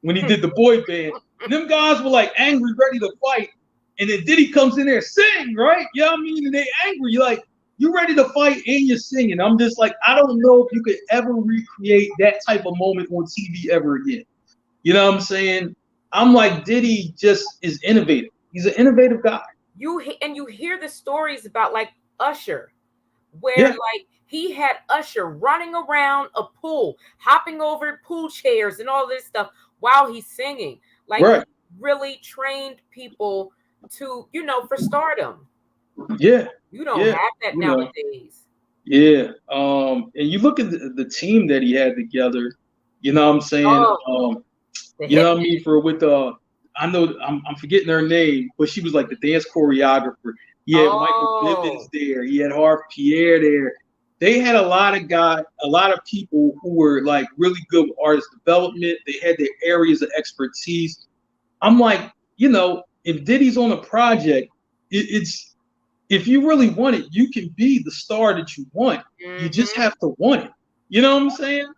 When he did the boy band, them guys were like angry, ready to fight. And then Diddy comes in there, sing, right? You know what I mean? And they angry. You're like, you ready to fight and you're singing. I'm just like, I don't know if you could ever recreate that type of moment on TV ever again. You know what I'm saying? I'm like, Diddy just is innovative. He's an innovative guy. You hear the stories about like Usher, where like he had Usher running around a pool, hopping over pool chairs and all this stuff while he's singing. Like he really trained people to, for stardom. Yeah. You don't have that nowadays. Yeah. And you look at the team that he had together, you know what I'm saying? You know what I mean? I know I'm forgetting her name, but she was like the dance choreographer. He had Michael Vibez there. He had Harv Pierre there. They had a lot of people who were like really good with artist development. They had their areas of expertise. I'm like, if Diddy's on a project, it's if you really want it, you can be the star that you want. You just have to want it. You know what I'm saying?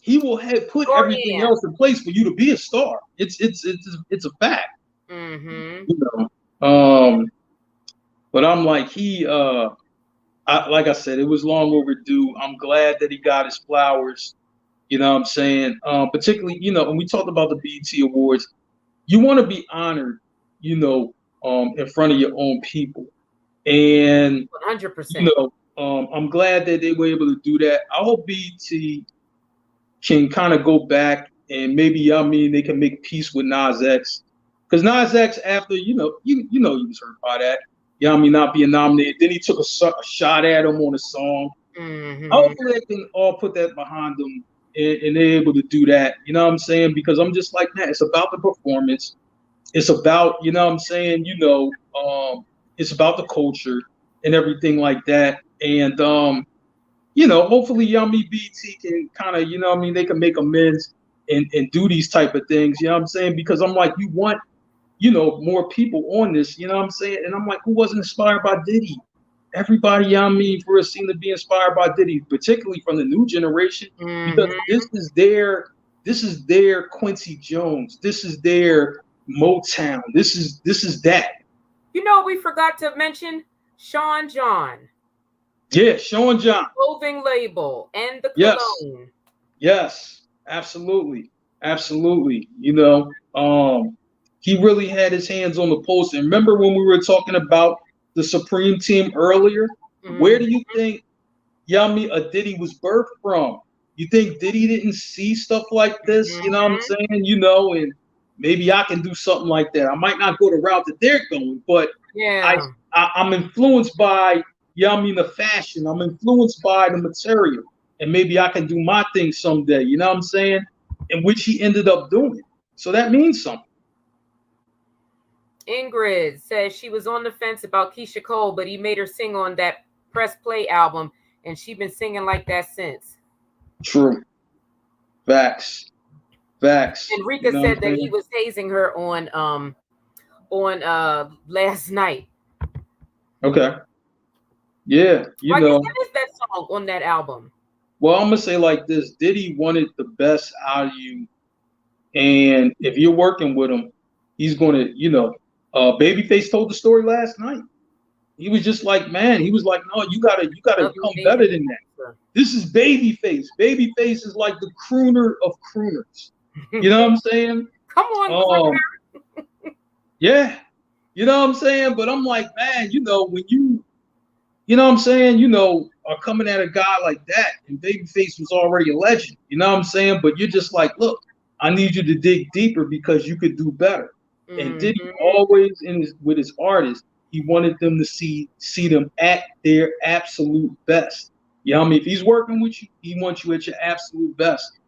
He will put everything else in place for you to be a star. It's a fact. But I'm like like I said, it was long overdue. I'm glad that he got his flowers. You know what I'm saying? Particularly, when we talked about the BET Awards, you want to be honored, in front of your own people. And 100%. I'm glad that they were able to do that. I hope BET can kind of go back and maybe they can make peace with Nas X, because Nas X, after he was hurt by that, not being nominated. Then he took a shot at him on a song. Hopefully they can all put that behind them and they're able to do that. You know what I'm saying? Because I'm just like that. It's about the performance. It's about it's about the culture and everything like that. And hopefully BT can kind of, they can make amends and do these type of things, you know what I'm saying? Because I'm like, you want, more people on this, you know what I'm saying? And I'm like, who wasn't inspired by Diddy? Everybody, for us seem to be inspired by Diddy, particularly from the new generation, because this is their Quincy Jones. This is their Motown. This is that. We forgot to mention Sean John. Yeah, Sean John. Clothing label and the cologne. Yes, absolutely. Absolutely. He really had his hands on the pulse. And remember when we were talking about the Supreme Team earlier? Where do you think a Diddy was birthed from? You think Diddy didn't see stuff like this? You know what I'm saying? And maybe I can do something like that. I might not go the route that they're going, but I'm influenced by the fashion. I'm influenced by the material. And maybe I can do my thing someday. You know what I'm saying? In which he ended up doing. So that means something. Ingrid says she was on the fence about Keisha Cole, but he made her sing on that Press Play album, and she's been singing like that since. True. Facts. And Rika said that he was hazing her on last night. Okay. Yeah, What is that song on that album? Well, I'm gonna say like this: Diddy wanted the best out of you, and if you're working with him, he's gonna, Babyface told the story last night. He was just like, man, he was like, no, you gotta come better than that. This is Babyface. Babyface is like the crooner of crooners. You know what I'm saying? Come on, yeah. You know what I'm saying? But I'm like, man, when you know what I'm saying, are coming at a guy like that, and Babyface was already a legend, you know what I'm saying? But you're just like, look, I need you to dig deeper because you could do better. And Diddy always with his artists, he wanted them to see them at their absolute best. You know what I mean? If he's working with you, he wants you at your absolute best.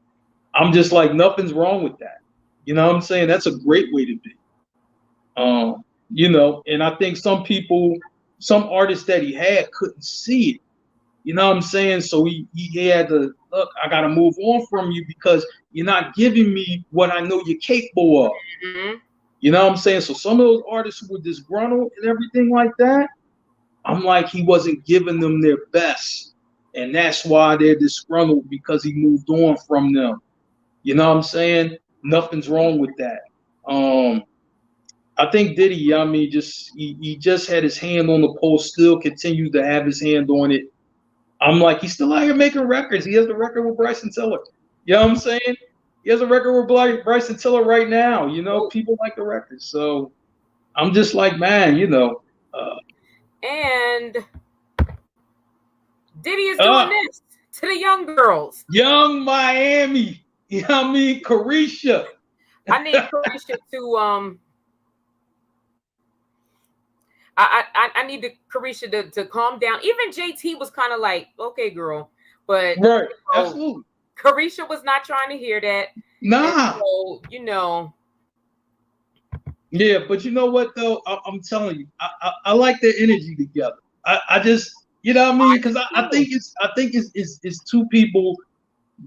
I'm just like, nothing's wrong with that. You know what I'm saying? That's a great way to be. And I think some artists that he had couldn't see it. You know what I'm saying? So he had to, look, I got to move on from you because you're not giving me what I know you're capable of. You know what I'm saying? So some of those artists who were disgruntled and everything like that, I'm like, he wasn't giving them their best. And that's why they're disgruntled, because he moved on from them. You know what I'm saying? Nothing's wrong with that. I think Diddy, he just had his hand on the pulse, still continues to have his hand on it. I'm like, he's still out here making records. He has the record with Bryson Tiller. You know what I'm saying? He has a record with Bryson Tiller right now. People like the record. So I'm just like, man, and Diddy is doing this to the young girls. Young Miami. You know what I mean? Carisha. I need Carisha to I need Carisha to calm down. Even JT was kind of like, okay, girl, but right, absolutely. Carisha was not trying to hear that. Nah. So, Yeah, but you know what though? I'm telling you, I like their energy together. I just, you know what I mean? Because I think it's two people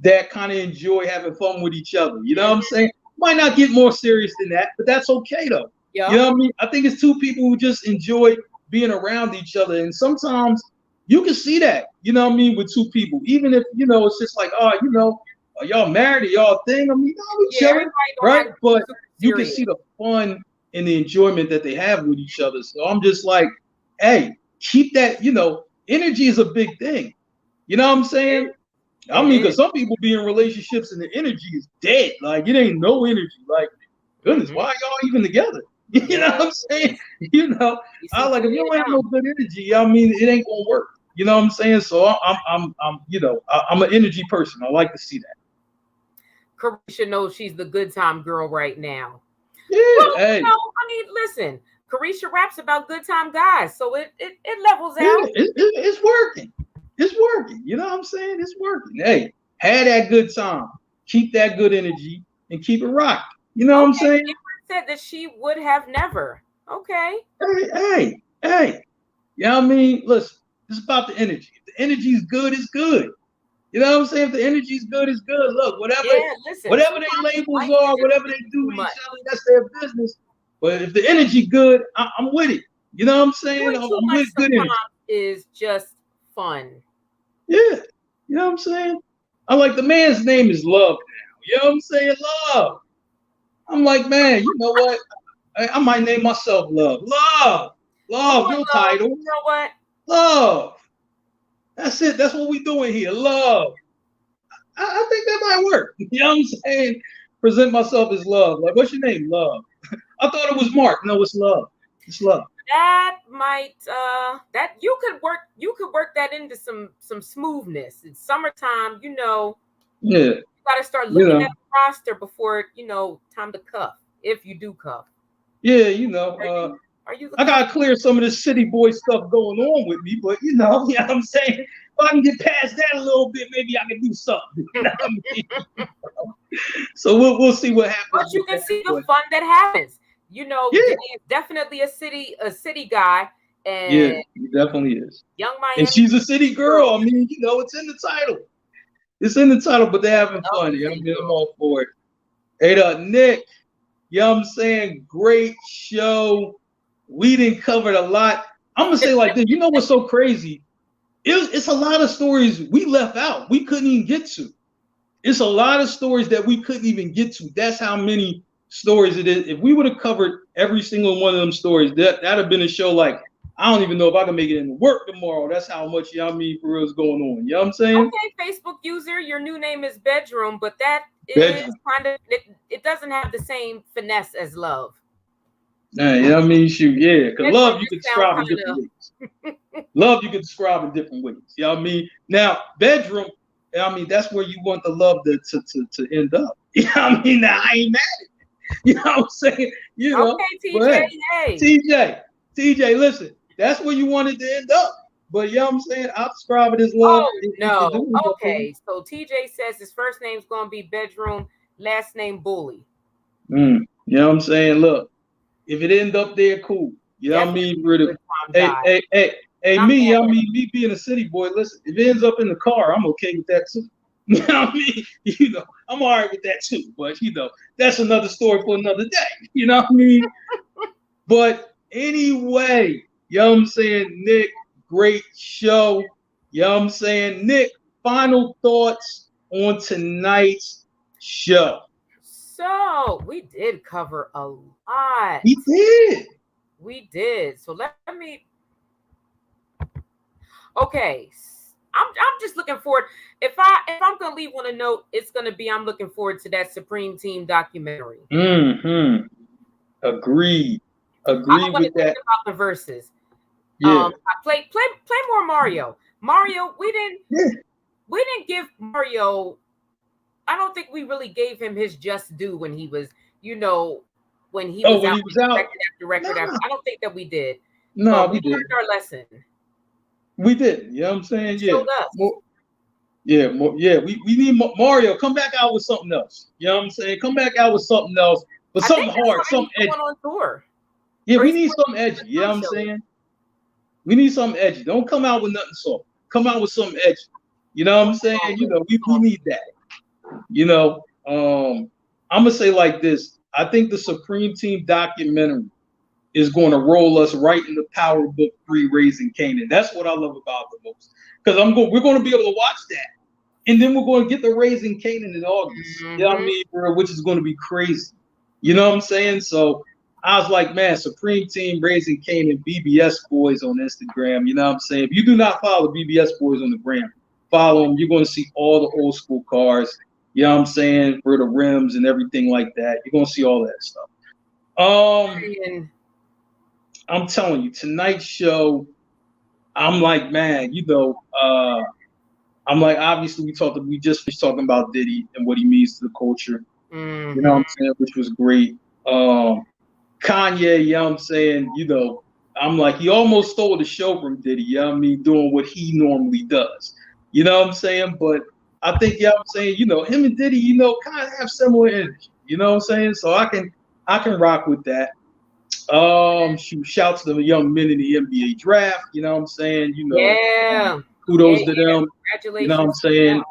that kind of enjoy having fun with each other. You know what I'm saying? Might not get more serious than that, but that's okay though. Yeah. You know what I mean? I think it's two people who just enjoy being around each other, and sometimes you can see that. You know what I mean? With two people, even if it's just like, oh, are y'all married or y'all thing? I mean, no, we chilling, right? But you can see the fun and the enjoyment that they have with each other. So I'm just like, hey, keep that. Energy is a big thing. You know what I'm saying? I mean, because some people be in relationships and the energy is dead. Like, it ain't no energy. Like, goodness, why are y'all even together? You know what I'm saying? I like, if you don't have no good energy, I mean, it ain't gonna work. You know what I'm saying? So I'm an energy person. I like to see that. Carisha knows she's the good time girl right now. Yeah, well, hey. I mean, listen, Carisha raps about good time guys, so it levels out. Yeah, it's working. It's working. You know what I'm saying? It's working. Hey, have that good time. Keep that good energy and keep it rocking. You know what I'm saying? Said that she would have never. Okay. Hey. You know what I mean? Listen, it's about the energy. If the energy is good, it's good. You know what I'm saying? If the energy is good, it's good. Look, whatever their labels are, whatever they do with each other, that's their business. But if the energy good, I'm with it. You know what I'm saying? I'm with good energy. Is just fun. Yeah. You know what I'm saying? I'm like, the man's name is Love now. You know what I'm saying? Love. I'm like, man, you know what? I might name myself Love. Love, no title. You know what? Love. That's it. That's what we doing here. Love. I think that might work. You know what I'm saying? Present myself as Love. Like, what's your name? Love. I thought it was Mark. No, it's Love. It's Love. That might that you could work that into some smoothness. It's summertime, Yeah. You gotta start looking at the roster before time to cuff, if you do cuff. Yeah, are you I gotta clear some of this city boy stuff going on with me, but you know what I'm saying? If I can get past that a little bit, maybe I can do something. You know what I mean? So we'll see what happens. But you can see the fun that happens. He's definitely a city guy. And yeah, he definitely is. Young Miami. And she's a city girl. I mean, it's in the title. It's in the title, but they're having fun. I mean, I'm all for it. Hey, Nick, you know what I'm saying? Great show. We didn't cover a lot. I'm gonna say like this. You know what's so crazy? It's a lot of stories we left out. We couldn't even get to. It's a lot of stories that we couldn't even get to. That's how many stories it is. If we would have covered every single one of them stories, that'd have been a show like, I don't even know if I can make it into work tomorrow. That's how much, for real is going on. You know what I'm saying? Okay, Facebook user, your new name is Bedroom, but that is kind of, it doesn't have the same finesse as Love. Yeah, you know what I mean? Shoot, yeah. Because Love you can describe in different ways. Love you can describe in different ways. You know what I mean? Now, Bedroom, I mean, that's where you want the love to end up. You know what I mean? Now, I ain't mad at it. You know what I'm saying? Okay, TJ, hey. TJ, listen, that's where you wanted to end up. But you know what I'm saying? I'll describe it as love. Oh, no. Okay, so TJ says his first name's going to be Bedroom, last name Bully. You know what I'm saying? Look, if it end up there, cool. You know what I mean? Hey, me being a city boy, listen, if it ends up in the car, I'm okay with that too. You know what I mean? I'm all right with that too. But, that's another story for another day. You know what I mean? But anyway, you know what I'm saying? Nick, great show. You know what I'm saying? Nick, final thoughts on tonight's show. So we did cover a lot. We did. So let me. Okay, I'm just looking forward. If I'm gonna leave on a note, it's gonna be I'm looking forward to that Supreme Team documentary. Agreed with that. About the verses. Yeah. Play more Mario. Mario, we didn't give Mario. I don't think we really gave him his just due when he was, when he was out record after record. I don't think that we did. No, we didn't. learned our lesson. We didn't. You know what I'm saying? Yeah. We need Mario. Come back out with something else. You know what I'm saying? Come back out with something else, but something hard, something edgy. On tour. Yeah, we need something edgy. You know what I'm saying? We need something edgy. Don't come out with nothing soft. Come out with something edgy. You know what I'm saying? You know, we need that. You know, I'm gonna say like this. I think the Supreme Team documentary is going to roll us right into Power Book 3, Raising Kanan. That's what I love about the most. Because we're going to be able to watch that. And then we're going to get the Raising Kanan in August. You know what I mean? Which is going to be crazy. You know what I'm saying? So I was like, man, Supreme Team, Raising Kanan, BBS Boys on Instagram. You know what I'm saying? If you do not follow BBS Boys on the gram, follow them. You're going to see all the old school cars. You know what I'm saying? For the rims and everything like that. You're going to see all that stuff. I'm telling you, tonight's show, I'm like, man, you know, I'm like, obviously we just finished talking about Diddy and what he means to the culture. You know what I'm saying? Which was great. Kanye, you know what I'm saying? You know, I'm like, he almost stole the show from Diddy, you know what I mean? Doing what he normally does. You know what I'm saying? But I think, you know what I'm saying, you know, him and Diddy, you know, kind of have similar energy. You know what I'm saying? So I can rock with that. Shouts to the young men in the NBA draft. You know what I'm saying? You know, kudos to them. Congratulations. You know what I'm saying?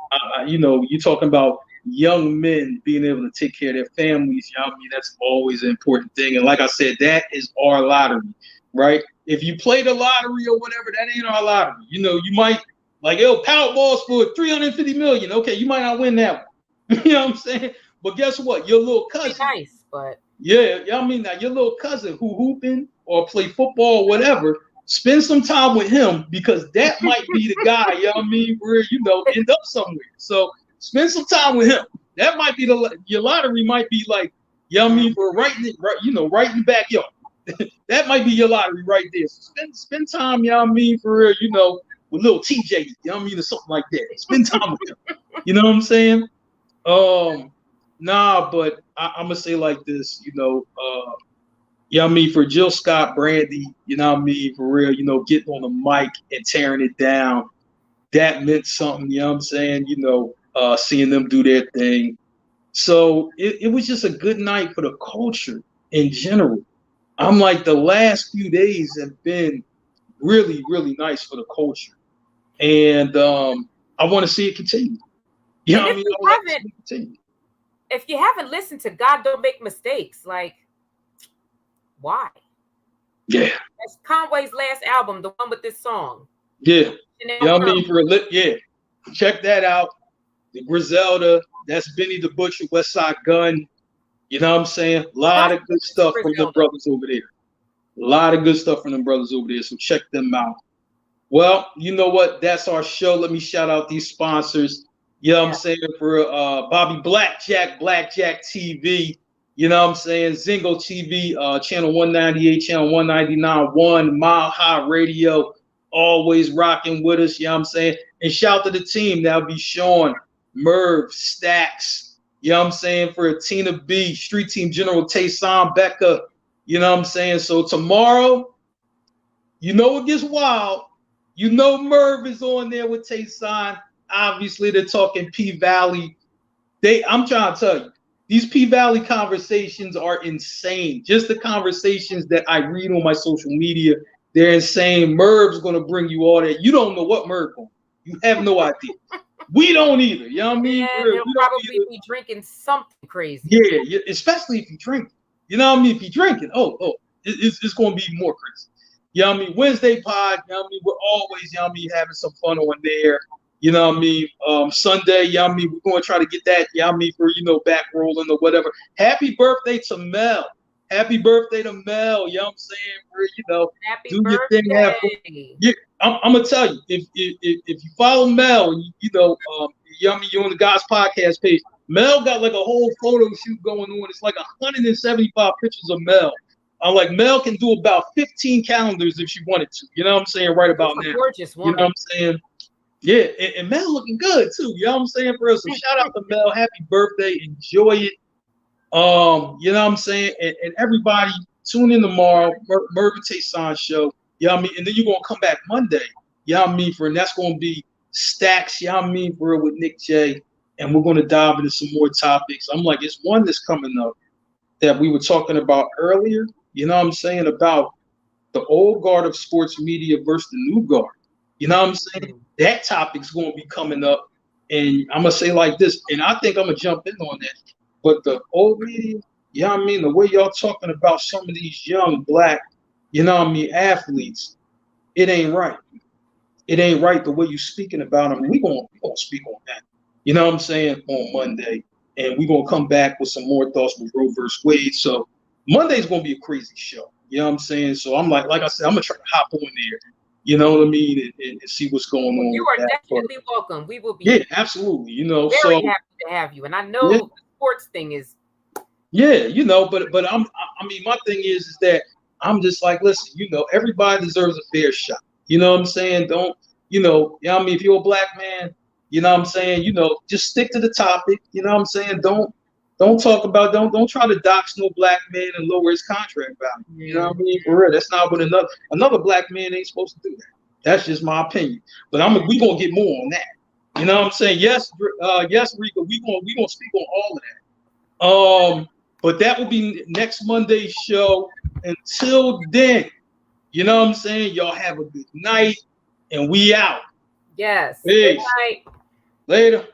You know, you're talking about young men being able to take care of their families. You know what I mean? That's always an important thing. And like I said, that is our lottery, right? If you play the lottery or whatever, that ain't our lottery. You know, you might like, Powerball's for $350 million. Okay, you might not win that one. You know what I'm saying? But guess what? Your little cousin. Nice, but. Yeah, I mean, now your little cousin who hooping or play football or whatever, spend some time with him because that might be the guy, you know what I mean, where, you know, end up somewhere. So spend some time with him. That might be your lottery might be like, you know what I mean, for right in the backyard. That might be your lottery right there. So spend time, you know what I mean, for real, you know, with little TJ, you know what I mean, or something like that. Spend time with him. You know what I'm saying? Nah, but I'm gonna say like this, you know, you know what I mean, for Jill Scott, Brandy, you know what I mean, for real, you know, getting on the mic and tearing it down, that meant something, you know what I'm saying, you know, seeing them do their thing. So it was just a good night for the culture in general. I'm like, the last few days have been really, really nice for the culture. And I want to see it continue. You know what I mean? If you haven't listened to God Don't Make Mistakes, like, why? Yeah. That's Conway's last album, the one with this song. Yeah. You know what I mean? Yeah. Check that out. The Griselda, that's Benny the Butcher, West Side Gun. You know what I'm saying? A lot of good stuff from the brothers over there. A lot of good stuff from them brothers over there. So check them out. Well, you know what? That's our show. Let me shout out these sponsors. You know what I'm saying? For Bobby Blackjack TV. You know what I'm saying? Zingo TV, channel 198, channel 199, Mile High Radio. Always rocking with us. You know what I'm saying? And shout to the team. That'll be Sean, Merv, Stacks. You know what I'm saying? For Tina B, Street Team General Tayson, Becca. You know what I'm saying? So tomorrow, you know it gets wild. You know Merv is on there with Tayson. Obviously, they're talking P-Valley. I'm trying to tell you, these P-Valley conversations are insane. Just the conversations that I read on my social media, they're insane. Merv's going to bring you all that. You don't know what Merv going to do. You have no idea. We don't either. You know what I mean? Yeah, he'll probably be drinking something crazy. Yeah, especially if you drink. You know what I mean? If you're drinking, it's going to be more crazy. You know what I mean? Wednesday pod, you know what I mean? We're always, you know what I mean, having some fun on there. You know what I mean? Sunday, you know what I mean? We're going to try to get that, you know what I mean, for, you know, back rolling or whatever. Happy birthday to Mel. Happy birthday to Mel. You know what I'm saying? For, you know, happy do birthday. Your thing. Yeah, I'm going to tell you, if you follow Mel, and you know what I mean, you're on the God's Podcast page, Mel got like a whole photo shoot going on. It's like 175 pictures of Mel. I'm like, Mel can do about 15 calendars if she wanted to. You know what I'm saying? Right about now. Gorgeous woman. You know what I'm saying? Yeah, and Mel looking good too. You know what I'm saying, bro? So shout out to Mel. Happy birthday. Enjoy it. You know what I'm saying? And everybody tune in tomorrow. Merv and Tayson show. You know what I mean? And then you're gonna come back Monday, you know what I mean, and that's gonna be Stacks, you know what I mean, for with Nick J. And we're gonna dive into some more topics. I'm like, it's one that's coming up that we were talking about earlier, you know what I'm saying, about the old guard of sports media versus the new guard. You know what I'm saying? That topic's going to be coming up. And I'm going to say like this, and I think I'm going to jump in on that. But the old media, you know what I mean, the way y'all talking about some of these young black, you know what I mean, athletes, it ain't right. It ain't right the way you speaking about them. We're going to speak on that. You know what I'm saying, on Monday. And we're going to come back with some more thoughts with Roe versus Wade. So Monday's going to be a crazy show. You know what I'm saying? So I'm like I said, I'm going to try to hop on there. You know what I mean? And see what's going on. You are definitely welcome. We will be. Yeah, absolutely. You know, very happy to have you. And I know the sports thing is. Yeah, you know, but I mean, my thing is that I'm just like, listen, you know, everybody deserves a fair shot. You know what I'm saying? Don't, you know what I mean? If you're a black man, you know what I'm saying? You know, just stick to the topic. You know what I'm saying? Don't talk about, don't try to dox no black man and lower his contract value. You know what I mean? For real, that's not what another black man ain't supposed to do that. That's just my opinion. But we gonna get more on that. You know what I'm saying? Yes, Rika, we gonna speak on all of that. But that will be next Monday's show. Until then, you know what I'm saying? Y'all have a good night, and we out. Yes. Peace. Good night. Later.